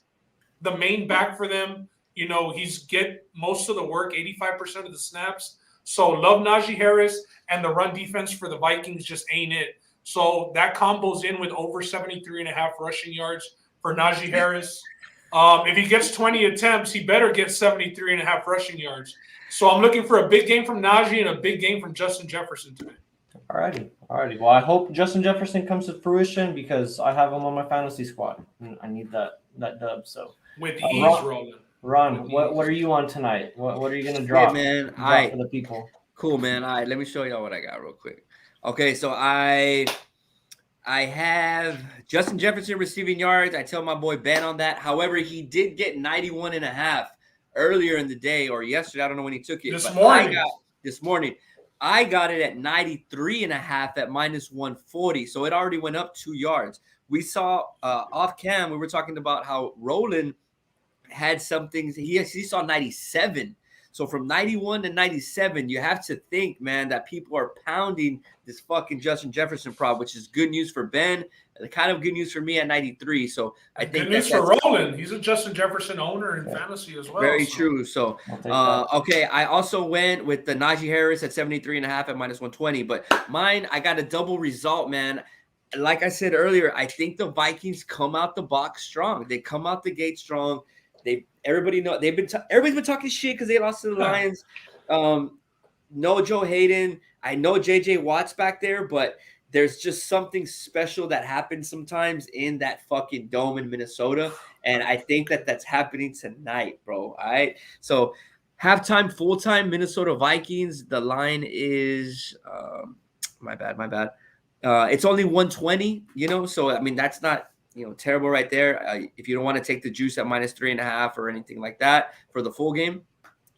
the main back for them. You know, he's get most of the work, 85% of the snaps. So love Najee Harris, and the run defense for the Vikings just ain't it. So that combos in with over 73.5 rushing yards for Najee Harris. If he gets 20 attempts, he better get 73.5 rushing yards. So I'm looking for a big game from Najee and a big game from Justin Jefferson today. All righty. Well, I hope Justin Jefferson comes to fruition because I have him on my fantasy squad. I need that dub. So with ease, rolling. Ron, what are you on tonight? What are you going to drop? Hey, man. For the people. Cool, man. All right, let me show y'all what I got real quick. Okay, so I have Justin Jefferson receiving yards. I tell my boy Ben on that. However, he did get 91.5 earlier in the day or yesterday. I don't know when he took it. This morning. I got it at 93.5 at -140. So it already went up 2 yards. We saw off cam, we were talking about how Roland had some things. He saw 97. So from 91 to 97, you have to think, man, that people are pounding this fucking Justin Jefferson prop, which is good news for Ben, and kind of good news for me at 93. So I think good news for Roland. He's a Justin Jefferson owner in fantasy as well. Very true. So okay, I also went with the Najee Harris at 73.5 at -120. But mine, I got a double result, man. Like I said earlier, I think the Vikings come out the box strong. They come out the gate strong. everybody's been talking shit because they lost to the Lions. No Joe Hayden. I know JJ Watt's back there, but there's just something special that happens sometimes in that fucking dome in Minnesota, and I think that's happening tonight, bro. All right, so halftime, full-time, Minnesota Vikings. The line is my bad. It's only 120, so I mean that's not terrible right there. If you don't want to take the juice at -3.5 or anything like that for the full game.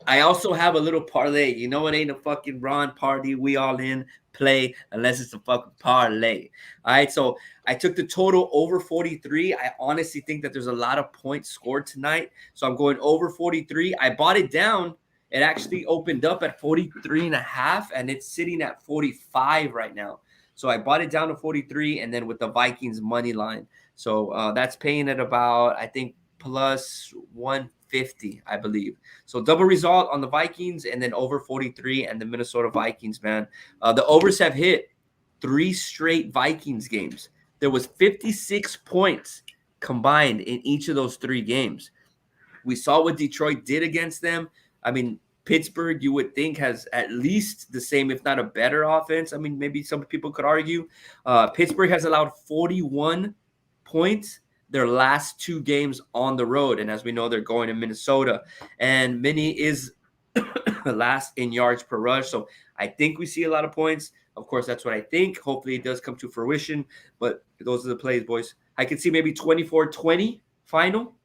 I also have a little parlay. It ain't a fucking Ron party. We all in play unless it's a fucking parlay. All right, so I took the total over 43. I honestly think that there's a lot of points scored tonight, so I'm going over 43. I bought it down. It actually opened up at 43.5, and it's sitting at 45 right now. So I bought it down to 43, and then with the Vikings money line. So that's paying at about, I think, plus 150, I believe. So double result on the Vikings and then over 43 and the Minnesota Vikings, man. The overs have hit 3 straight Vikings games. There was 56 points combined in each of those 3 games. We saw what Detroit did against them. I mean, Pittsburgh, you would think, has at least the same, if not a better offense. I mean, maybe some people could argue. Pittsburgh has allowed 41 points their last 2 games on the road. And as we know, they're going to Minnesota. And Minnie is last in yards per rush. So I think we see a lot of points. Of course, that's what I think. Hopefully it does come to fruition. But those are the plays, boys. I could see maybe 24-20 final.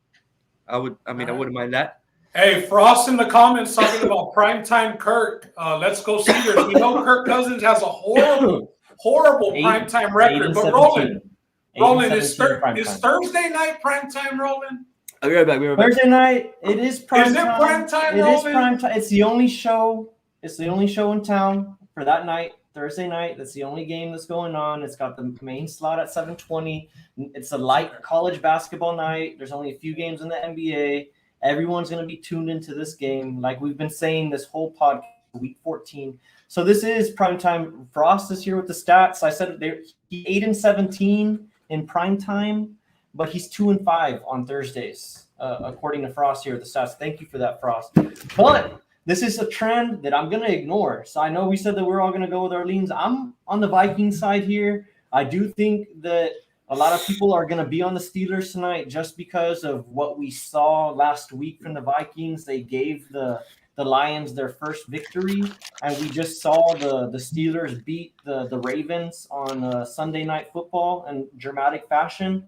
I wouldn't mind that. Hey, Frost in the comments talking about primetime Kirk. Let's go Steelers. We know Kirk Cousins has a horrible primetime record. But Roland, is Thursday night primetime, Roland? I'll be right back. Thursday night, it is primetime. Is it primetime, Roland? It is primetime. It's the only show. It's the only show in town for that night. Thursday night. That's the only game that's going on. It's got the main slot at 7:20. It's a light college basketball night. There's only a few games in the NBA. Everyone's going to be tuned into this game, like we've been saying this whole podcast, week 14. So this is primetime. Frost is here with the stats. I said he 8-17 in primetime, but he's 2-5 on Thursdays, according to Frost here with the stats. Thank you for that, Frost. But this is a trend that I'm going to ignore. So I know we said that we're all going to go with our leans. I'm on the Vikings side here. I do think that a lot of people are going to be on the Steelers tonight just because of what we saw last week from the Vikings. They gave the Lions their first victory, and we just saw the Steelers beat the Ravens on Sunday Night Football in dramatic fashion,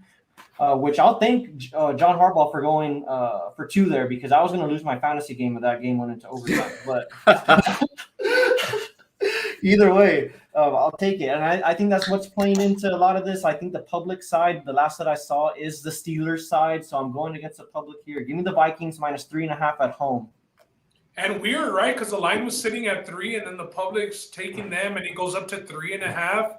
which I'll thank John Harbaugh for going for 2 there, because I was going to lose my fantasy game if that game went into overtime. But either way, I'll take it. And I think that's what's playing into a lot of this. I think the public side, the last that I saw, is the Steelers side. So I'm going against the public here. Give me the Vikings -3.5 at home. And weird, right? Because the line was sitting at 3, and then the public's taking them, and it goes up to 3.5.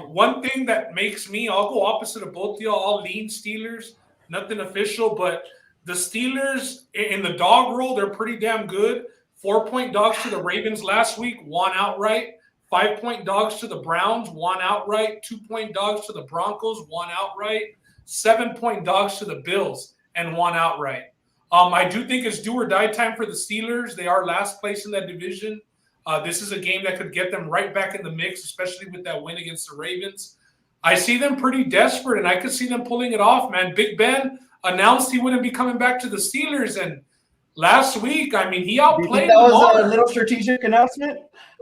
One thing that makes me, I'll go opposite of both of y'all. I'll lean Steelers. Nothing official, but the Steelers in the dog roll, they're pretty damn good. 4-point dogs to the Ravens last week, won outright. 5-point dogs to the Browns, won outright. 2-point dogs to the Broncos, won outright. 7-point dogs to the Bills, and won outright. I do think it's do or die time for the Steelers. They are last place in that division. This is a game that could get them right back in the mix, especially with that win against the Ravens. I see them pretty desperate, and I could see them pulling it off, man. Big Ben announced he wouldn't be coming back to the Steelers, and last week, I mean, he outplayed them. That was a little strategic announcement?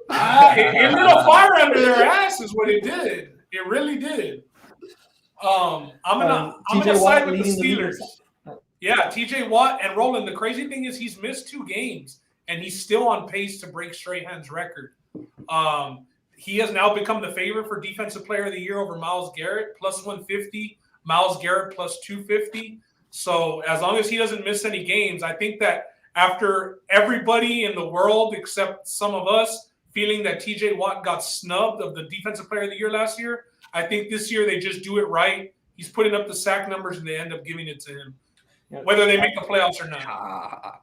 It lit a fire under their ass is what it did. It really did. I'm gonna side with the Steelers. Yeah, TJ Watt and Roland. The crazy thing is he's missed 2 games, and he's still on pace to break Strahan's record. He has now become the favorite for Defensive Player of the Year over Myles Garrett, +150. Myles Garrett +250. So as long as he doesn't miss any games, I think that after everybody in the world except some of us feeling that TJ Watt got snubbed of the Defensive Player of the Year last year, I think this year they just do it right. He's putting up the sack numbers, and they end up giving it to him, whether they make the playoffs or not.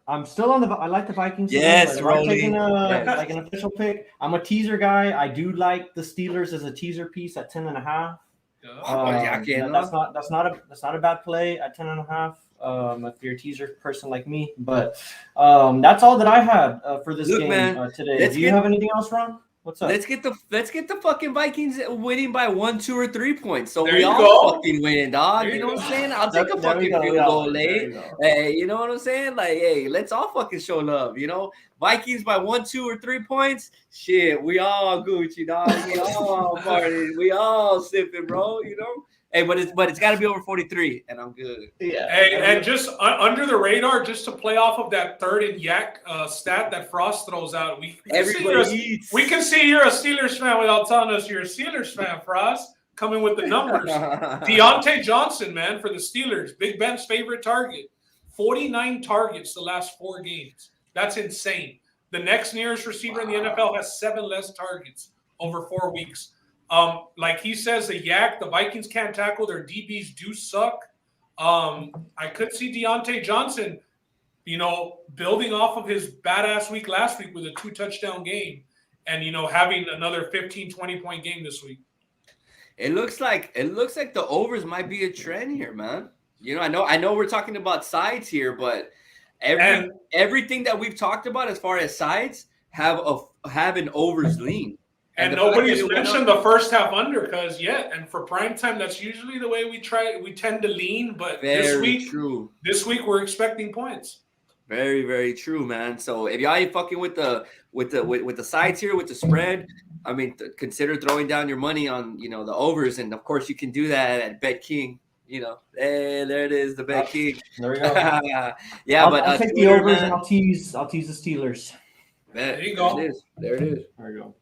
I'm still on I like the Vikings. Yes, I'm taking like an official pick. I'm a teaser guy. I do like the Steelers as a teaser piece at 10.5. That's not a bad play at 10.5. If you're a teaser person like me, but that's all that I had for this game today. Do you have anything else, Ron? What's up? Let's get the fucking Vikings winning by 1, 2, or 3 points. So we all fucking win, dog. You know what I'm saying? I'll take a fucking field goal late. Hey, you know what I'm saying? Like, hey, let's all fucking show love. You know, Vikings by 1, 2, or 3 points. Shit, we all Gucci, dog. We all partying. We all sipping, bro. You know. Hey, but it's got to be over 43, and I'm good. Yeah. Hey, and just under the radar, just to play off of that third and yak stat that Frost throws out, we can see you're a Steelers fan without telling us you're a Steelers fan, Frost. Coming with the numbers. Deontay Johnson, man, for the Steelers, Big Ben's favorite target. 49 targets the last 4 games. That's insane. The next nearest receiver in the NFL has 7 less targets over 4 weeks. Like he says, the Vikings can't tackle. Their DBs do suck. I could see Deontay Johnson, you know, building off of his badass week last week with a 2-touchdown game and, you know, having another 15, 20-point game this week. It looks like the overs might be a trend here, man. You know, I know we're talking about sides here, but everything that we've talked about as far as sides have an overs lean. And nobody's mentioned the first half undercuts yet. And for primetime, that's usually the way we tend to lean. But this week we're expecting points. Very, very true, man. So if y'all ain't fucking with the sides here, with the spread, I mean, consider throwing down your money on, you know, the overs. And of course you can do that at Bet King. You know, hey, there it is, the Bet King. There we go. I'll take the overs and I'll tease the Steelers. There you go. There it is. There we go.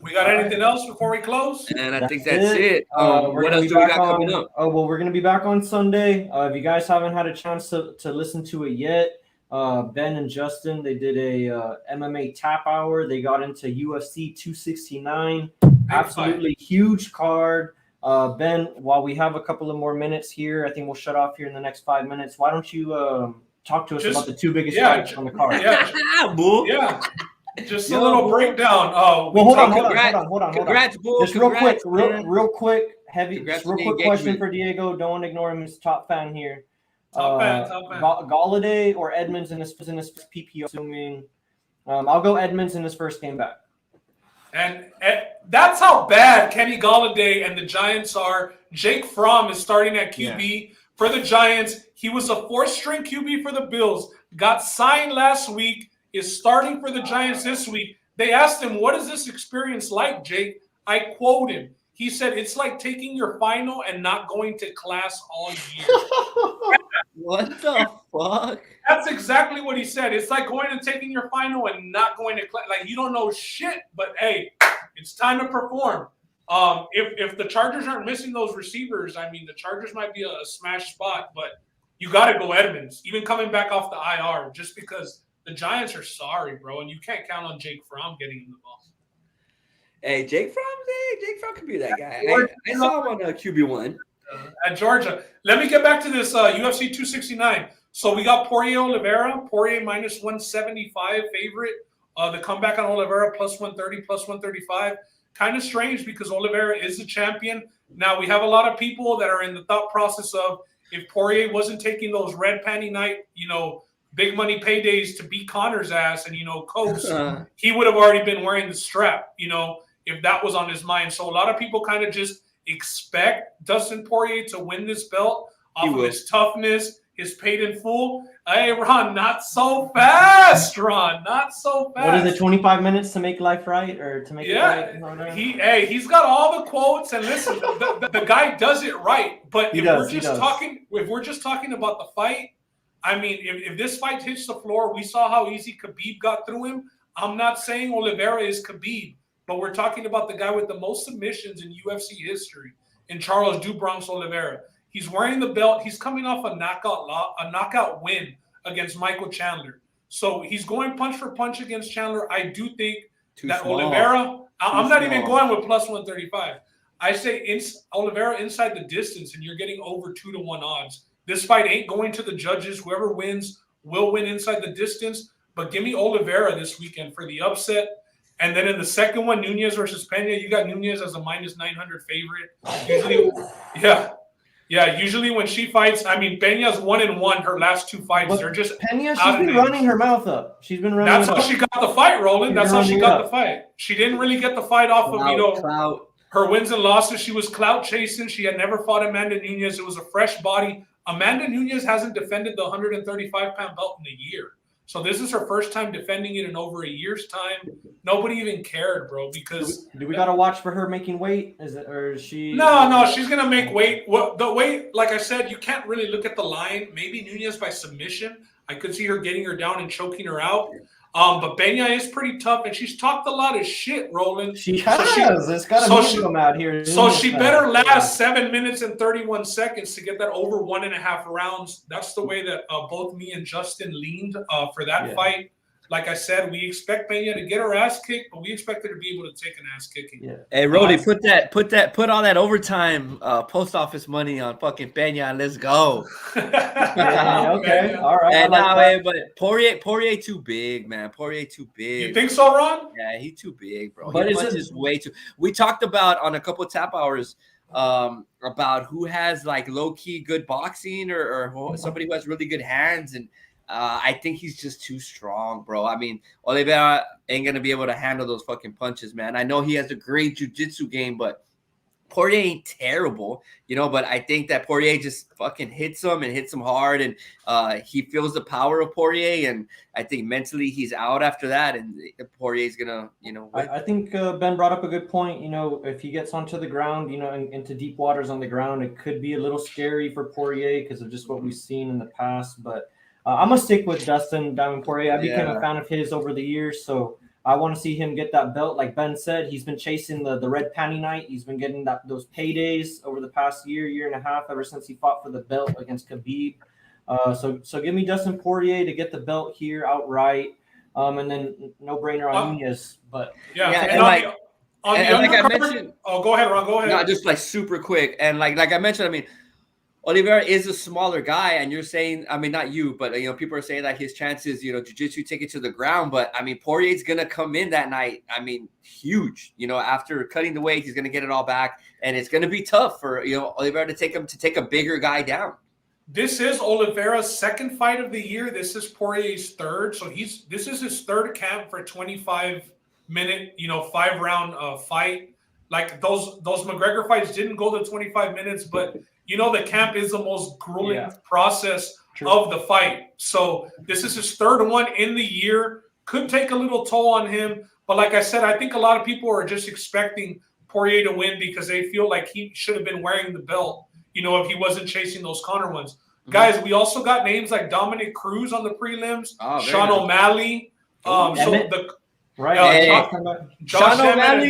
We got anything else before we close? And I think that's it. What else do we got coming up? Oh, well, we're going to be back on Sunday. If you guys haven't had a chance to listen to it yet, Ben and Justin, they did a MMA tap hour. They got into UFC 269. Absolutely huge card. Ben, while we have a couple of more minutes here, I think we'll shut off here in the next 5 minutes. Why don't you talk to us about the 2 biggest fights on the card? Yeah. Just a little breakdown. Hold on. Congrats, Bull. Just real quick, question for Diego. Don't ignore him. He's a top fan here. Top fan. Galladay or Edmonds in his PPO, assuming. I'll go Edmonds in his first game back. And that's how bad Kenny Galladay and the Giants are. Jake Fromm is starting at QB for the Giants. He was a 4th-string QB for the Bills. Got signed last week. Is starting for the Giants this week. They asked him, what is this experience like, Jake? I quote him. He said, it's like taking your final and not going to class all year. What the fuck? That's exactly what he said. It's like going and taking your final and not going to class. Like, you don't know shit, but hey, it's time to perform. If the Chargers aren't missing those receivers, I mean, the Chargers might be a smash spot, but you got to go Edmonds, even coming back off the IR, just because the Giants are sorry, bro, and you can't count on Jake Fromm getting him the ball. Hey, Jake Fromm could be that guy. I saw him on QB1. At Georgia. Let me get back to this UFC 269. So we got Poirier Oliveira. Poirier minus 175 favorite. The comeback on Oliveira plus 130, plus 135. Kind of strange because Oliveira is the champion. Now, we have a lot of people that are in the thought process of if Poirier wasn't taking those red panty night, you know, big money paydays to beat Connor's ass and, you know, coast, he would have already been wearing the strap, you know, if that was on his mind. So a lot of people kind of just expect Dustin Poirier to win this belt off of his toughness, his paid in full. Hey, Ron, not so fast, Ron. Not so fast. What is it, 25 minutes to make life right or to make it right? He's got all the quotes. And listen, the guy does it right. But if we're just talking about the fight, I mean, if this fight hits the floor, we saw how easy Khabib got through him. I'm not saying Oliveira is Khabib, but we're talking about the guy with the most submissions in UFC history, in Charles do Bronx Oliveira. He's wearing the belt. He's coming off a knockout win against Michael Chandler. So he's going punch for punch against Chandler. I do think Oliveira, I'm not even going with plus 135. I say Oliveira inside the distance, and you're getting over 2-1 odds. This fight ain't going to the judges. Whoever wins will win inside the distance. But give me Oliveira this weekend for the upset. And then in the second one, Nunez versus Pena, you got Nunez as a minus 900 favorite. Usually, usually when she fights, I mean, Pena's 1-1 her last 2 fights. But They're just Pena, she's been running her mouth up. She's been running. That's how she got the fight, Roland. That's how she got the fight. She didn't really get the fight off of clout. Her wins and losses. She was clout chasing. She had never fought Amanda Nunez. It was a fresh body. Amanda Nunez hasn't defended the 135-pound belt in a year. So this is her first time defending it in over a year's time. Nobody even cared, bro, because do we gotta watch for her making weight? Is she? No, she's gonna make weight. Well, the weight, like I said, you can't really look at the line. Maybe Nunez by submission. I could see her getting her down and choking her out. But Pena is pretty tough, and she's talked a lot of shit, Roland. She has. It's got a medium out here. So she better last 7 minutes and 31 seconds to get that over 1.5 rounds. That's the way that both me and Justin leaned for that fight. Like I said, we expect Pena to get her ass kicked, but we expect her to be able to take an ass kicking. Yeah. Hey, Rody, put all that overtime post office money on fucking Pena and let's go. Okay, all right. And now, but Poirier too big, man. Poirier too big. You think so, Ron? Yeah, he's too big, bro. But he punches way too. We talked about on a couple of tap hours about who has like low key good boxing or somebody who has really good hands, and I think he's just too strong, bro. I mean, Oliveira ain't gonna be able to handle those fucking punches, man. I know he has a great jiu-jitsu game, but Poirier ain't terrible, but I think that Poirier just fucking hits him hard, and he feels the power of Poirier, and I think mentally he's out after that, and Poirier's gonna, win. I think Ben brought up a good point. If he gets onto the ground, into deep waters on the ground, it could be a little scary for Poirier because of just what we've seen in the past, but I'm going to stick with Dustin Diamond Poirier. I became a fan of his over the years, so I want to see him get that belt. Like Ben said, he's been chasing the red panty night. He's been getting those paydays over the past year and a half, ever since he fought for the belt against Khabib. So give me Dustin Poirier to get the belt here outright, and then no-brainer on Nunez. But and like I mentioned, go ahead, Ron. Go ahead. No, just like super quick, and like I mentioned, I mean, Oliveira is a smaller guy, and you're saying, I mean, not you, but people are saying that his chances, jiu-jitsu take it to the ground. But I mean, Poirier's gonna come in that night. I mean, huge. After cutting the weight, he's gonna get it all back, and it's gonna be tough for Oliveira to take a bigger guy down. This is Oliveira's second fight of the year. This is Poirier's third, so this is his third camp for a 25-minute, 5-round fight. Like those McGregor fights didn't go to 25 minutes, but the camp is the most grueling process of the fight. So this is his third one in the year. Could take a little toll on him. But like I said, I think a lot of people are just expecting Poirier to win because they feel like he should have been wearing the belt, if he wasn't chasing those Conor ones. Mm-hmm. Guys, we also got names like Dominic Cruz on the prelims, Sean O'Malley. Sean O'Malley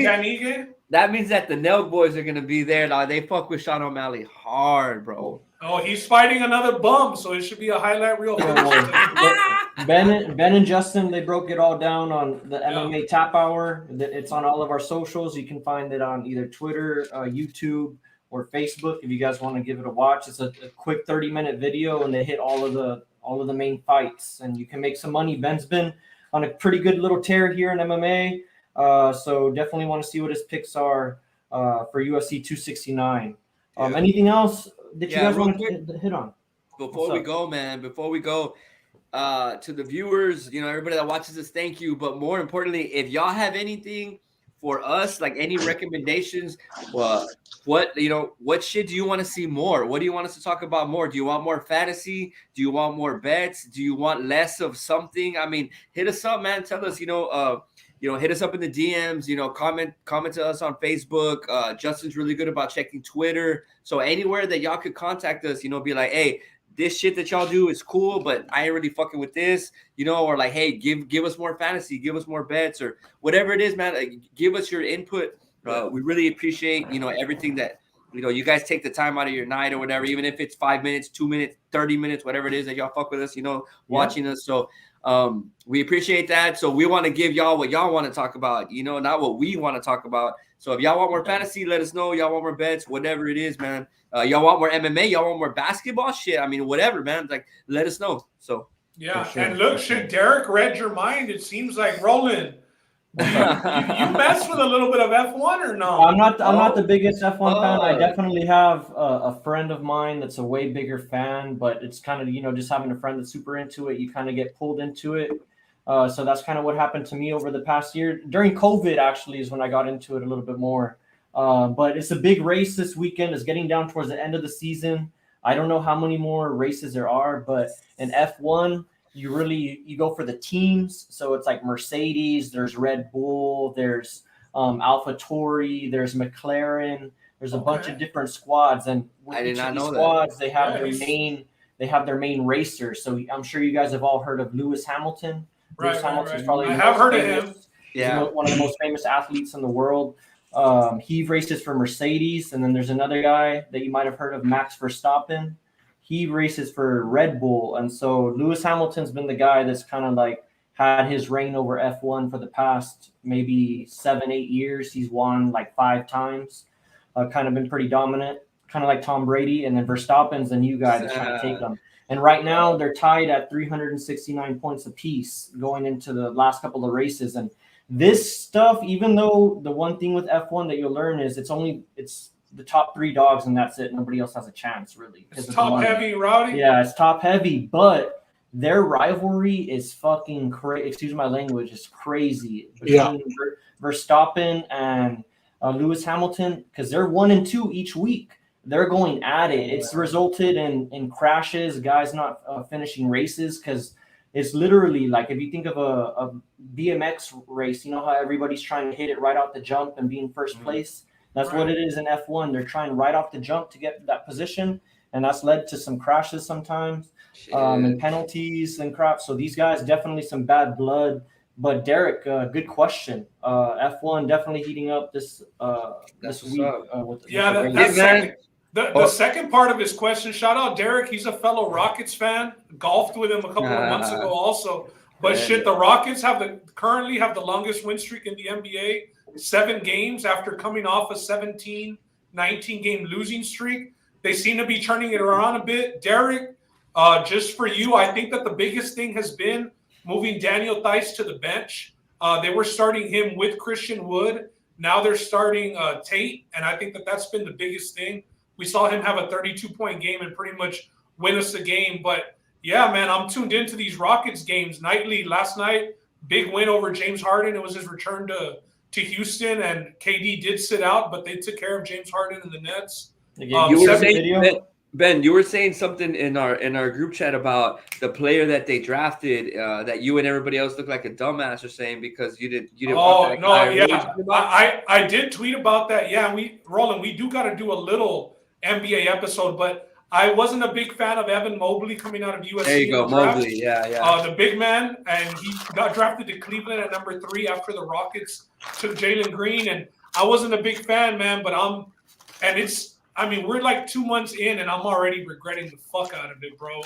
and Danige. That means that the Nelk boys are going to be there. Now, they fuck with Sean O'Malley hard, bro. Oh, he's fighting another bum, so it should be a highlight reel. Ben and Justin, they broke it all down on the MMA Tap Hour. It's on all of our socials. You can find it on either Twitter, YouTube, or Facebook if you guys want to give it a watch. It's a quick 30-minute video, and they hit all of the main fights, and you can make some money. Ben's been on a pretty good little tear here in MMA. So definitely want to see what his picks are for UFC 269. Anything else that you guys want to hit on? Before we go to the viewers, everybody that watches this, thank you. But more importantly, if y'all have anything for us, like any recommendations, what shit do you want to see more? What do you want us to talk about more? Do you want more fantasy? Do you want more bets? Do you want less of something? I mean, hit us up, man. Tell us, hit us up in the DMs, comment to us on Facebook. Justin's really good about checking Twitter. So anywhere that y'all could contact us, be like, hey, this shit that y'all do is cool, but I ain't really fucking with this, or like, hey, give us more fantasy, give us more bets, or whatever it is, man. Like, give us your input. We really appreciate, everything that, you guys take the time out of your night or whatever, even if it's 5 minutes, 2 minutes, 30 minutes, whatever it is that y'all fuck with us, watching us. So we appreciate that. So we want to give y'all what y'all want to talk about, not what we want to talk about. So if y'all want more fantasy, let us know. Y'all want more bets, whatever it is, man. Y'all want more MMA, y'all want more basketball shit. I mean, whatever, man. Like, let us know. So yeah, sure. And look, shit, Derek read your mind. It seems like Roland. You mess with a little bit of F1 or no? I'm not the biggest F1 fan. I definitely have a friend of mine that's a way bigger fan, but it's kind of, just having a friend that's super into it, you kind of get pulled into it. So that's kind of what happened to me over the past year. During COVID, actually, is when I got into it a little bit more. But it's a big race this weekend. It's getting down towards the end of the season. I don't know how many more races there are, but in F1, you go for the teams. So it's like Mercedes, there's Red Bull, there's AlphaTauri, there's McLaren, there's a bunch of different squads, and with each of these squads they have their main racers. So I'm sure you guys have all heard of Lewis Hamilton. Lewis Hamilton's probably I have heard of him. Yeah, one of the most famous athletes in the world. He races for Mercedes, and then there's another guy that you might have heard of, Max Verstappen. He races for Red Bull, and so Lewis Hamilton's been the guy that's kind of like had his reign over F1 for the past maybe 7-8 years. He's won like 5 times, kind of been pretty dominant, kind of like Tom Brady. And then Verstappen's the new guy that's trying to take him. And right now they're tied at 369 points apiece going into the last couple of races. And this stuff, even though the one thing with F1 that you'll learn is it's the top 3 dogs and that's it. Nobody else has a chance, really. It's top heavy, Rowdy. Yeah, it's top heavy, but their rivalry is fucking crazy. Excuse my language, it's crazy. Between Verstappen and Lewis Hamilton, because they're 1 and 2 each week. They're going at it. It's resulted in crashes, guys not finishing races, because it's literally like if you think of a BMX race, you know how everybody's trying to hit it right out the jump and be in first place? That's what it is in F1. They're trying right off the jump to get that position, and that's led to some crashes sometimes, and penalties and crap. So these guys, definitely some bad blood. But Derek, good question. F1 definitely heating up this week. The second part of his question, shout out Derek. He's a fellow Rockets fan. Golfed with him a couple of months ago also. But the Rockets currently have the longest win streak in the NBA. 7 games after coming off a 17, 19-game losing streak. They seem to be turning it around a bit. Derek, just for you, I think that the biggest thing has been moving Daniel Theis to the bench. They were starting him with Christian Wood. Now they're starting Tate, and I think that that's been the biggest thing. We saw him have a 32-point game and pretty much win us the game. But, yeah, man, I'm tuned into these Rockets games nightly. Last night, big win over James Harden. It was his return to Houston, and KD did sit out, but they took care of James Harden and the Nets. Ben, you were saying something in our group chat about the player that they drafted that you and everybody else look like a dumbass or saying because you didn't. Oh no, yeah, I did tweet about that. Yeah, Roland, we do got to do a little NBA episode, but I wasn't a big fan of Evan Mobley coming out of USC. There you go, Mobley. Yeah. The big man, and he got drafted to Cleveland at number 3 after the Rockets took Jalen Green, and I wasn't a big fan, man. But we're like 2 months in, and I'm already regretting the fuck out of it, bro.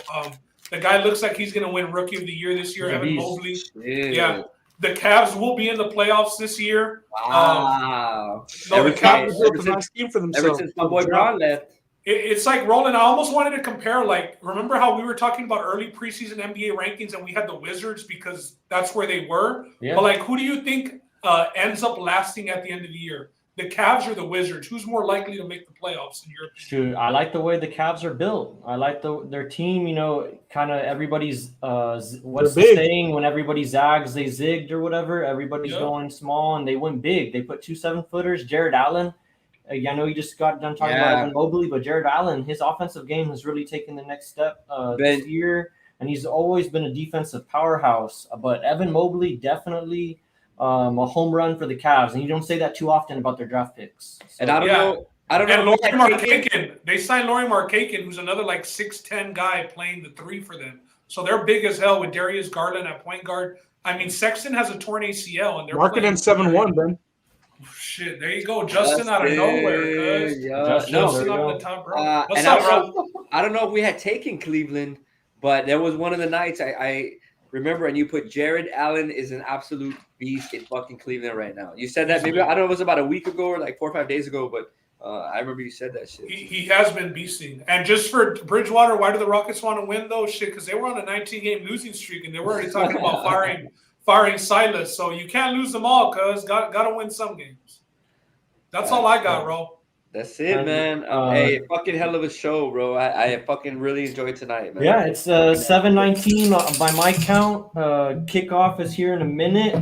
The guy looks like he's gonna win Rookie of the Year this year, Evan Mobley. Yeah. The Cavs will be in the playoffs this year. Wow. The Cavs built a nice team for themselves. Ever since my boy Brown left. It's like, Roland, I almost wanted to compare, like, remember how we were talking about early preseason NBA rankings and we had the Wizards because that's where they were? Yeah. But, like, who do you think ends up lasting at the end of the year? The Cavs or the Wizards? Who's more likely to make the playoffs in your opinion? Shoot, I like the way the Cavs are built. I like their team, kind of everybody's what's the saying? When everybody zags, they zigged or whatever. Everybody's going small and they went big. They put 2 7-footers. Jared Allen. I know you just got done talking about Evan Mobley, but Jared Allen, his offensive game has really taken the next step this year, and he's always been a defensive powerhouse. But Evan Mobley, definitely a home run for the Cavs, and you don't say that too often about their draft picks. So, and I don't know. And Lauri Markkanen, they signed Lauri Markkanen, who's another like 6'10" guy playing the 3 for them. So they're big as hell with Darius Garland at point guard. I mean, Sexton has a torn ACL, and they're Markkanen 7-1, Ben. Shit, there you go, Justin out of nowhere, cuz. Justin up in the top row. What's up, bro? I don't know if we had taken Cleveland, but there was one of the nights I remember, and you put Jared Allen is an absolute beast in fucking Cleveland right now. You said that maybe I don't know if it was about a week ago or like 4 or 5 days ago, but I remember you said that shit. He has been beasting. And just for Bridgewater, why do the Rockets want to win though? Shit, because they were on a 19-game losing streak, and they were already talking about firing Silas. So you can't lose them all, cuz. Got to win some games. That's all I got, bro. That's it, man. Hey, fucking hell of a show, bro. I fucking really enjoyed tonight, man. Yeah, it's 7:19 by my count. Kickoff is here in a minute.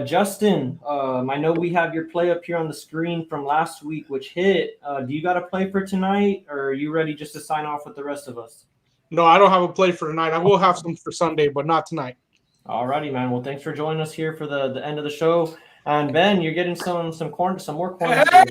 Justin, I know we have your play up here on the screen from last week, which hit. Do you got a play for tonight, or are you ready just to sign off with the rest of us? No, I don't have a play for tonight. I will have some for Sunday, but not tonight. Alrighty, man. Well, thanks for joining us here for the end of the show. And Ben, you're getting some more corners.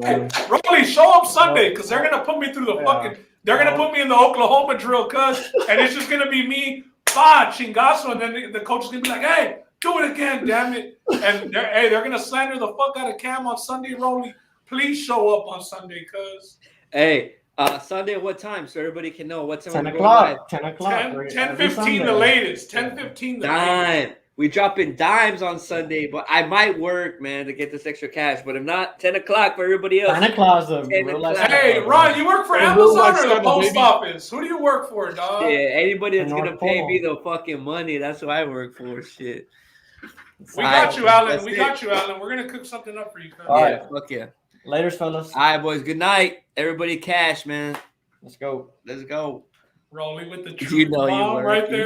Hey, Rolly, show up Sunday because they're gonna put me through the fucking. They're gonna put me in the Oklahoma drill, cuz, and it's just gonna be me, chingazo, and then the coach is gonna be like, "Hey, do it again, damn it!" And they're gonna slander the fuck out of Cam on Sunday, Rolly. Please show up on Sunday, cuz. Hey, Sunday, what time? So everybody can know what time. 10 o'clock. 10:15 the latest. 10:15 the latest. We dropping dimes on Sunday, but I might work, man, to get this extra cash. But if not, 10 o'clock for everybody else. Santa Claus. Hey, Ron, you work for Amazon or the post office? Who do you work for, dog? Yeah, anybody that's going to pay me the fucking money, that's who I work for, shit. We got you, Alan. We got you, Alan. We're going to cook something up for you. All right. Fuck yeah. Later, fellas. All right, boys. Good night. Everybody cash, man. Let's go. Let's go. Rolling with the You know you bomb were right there.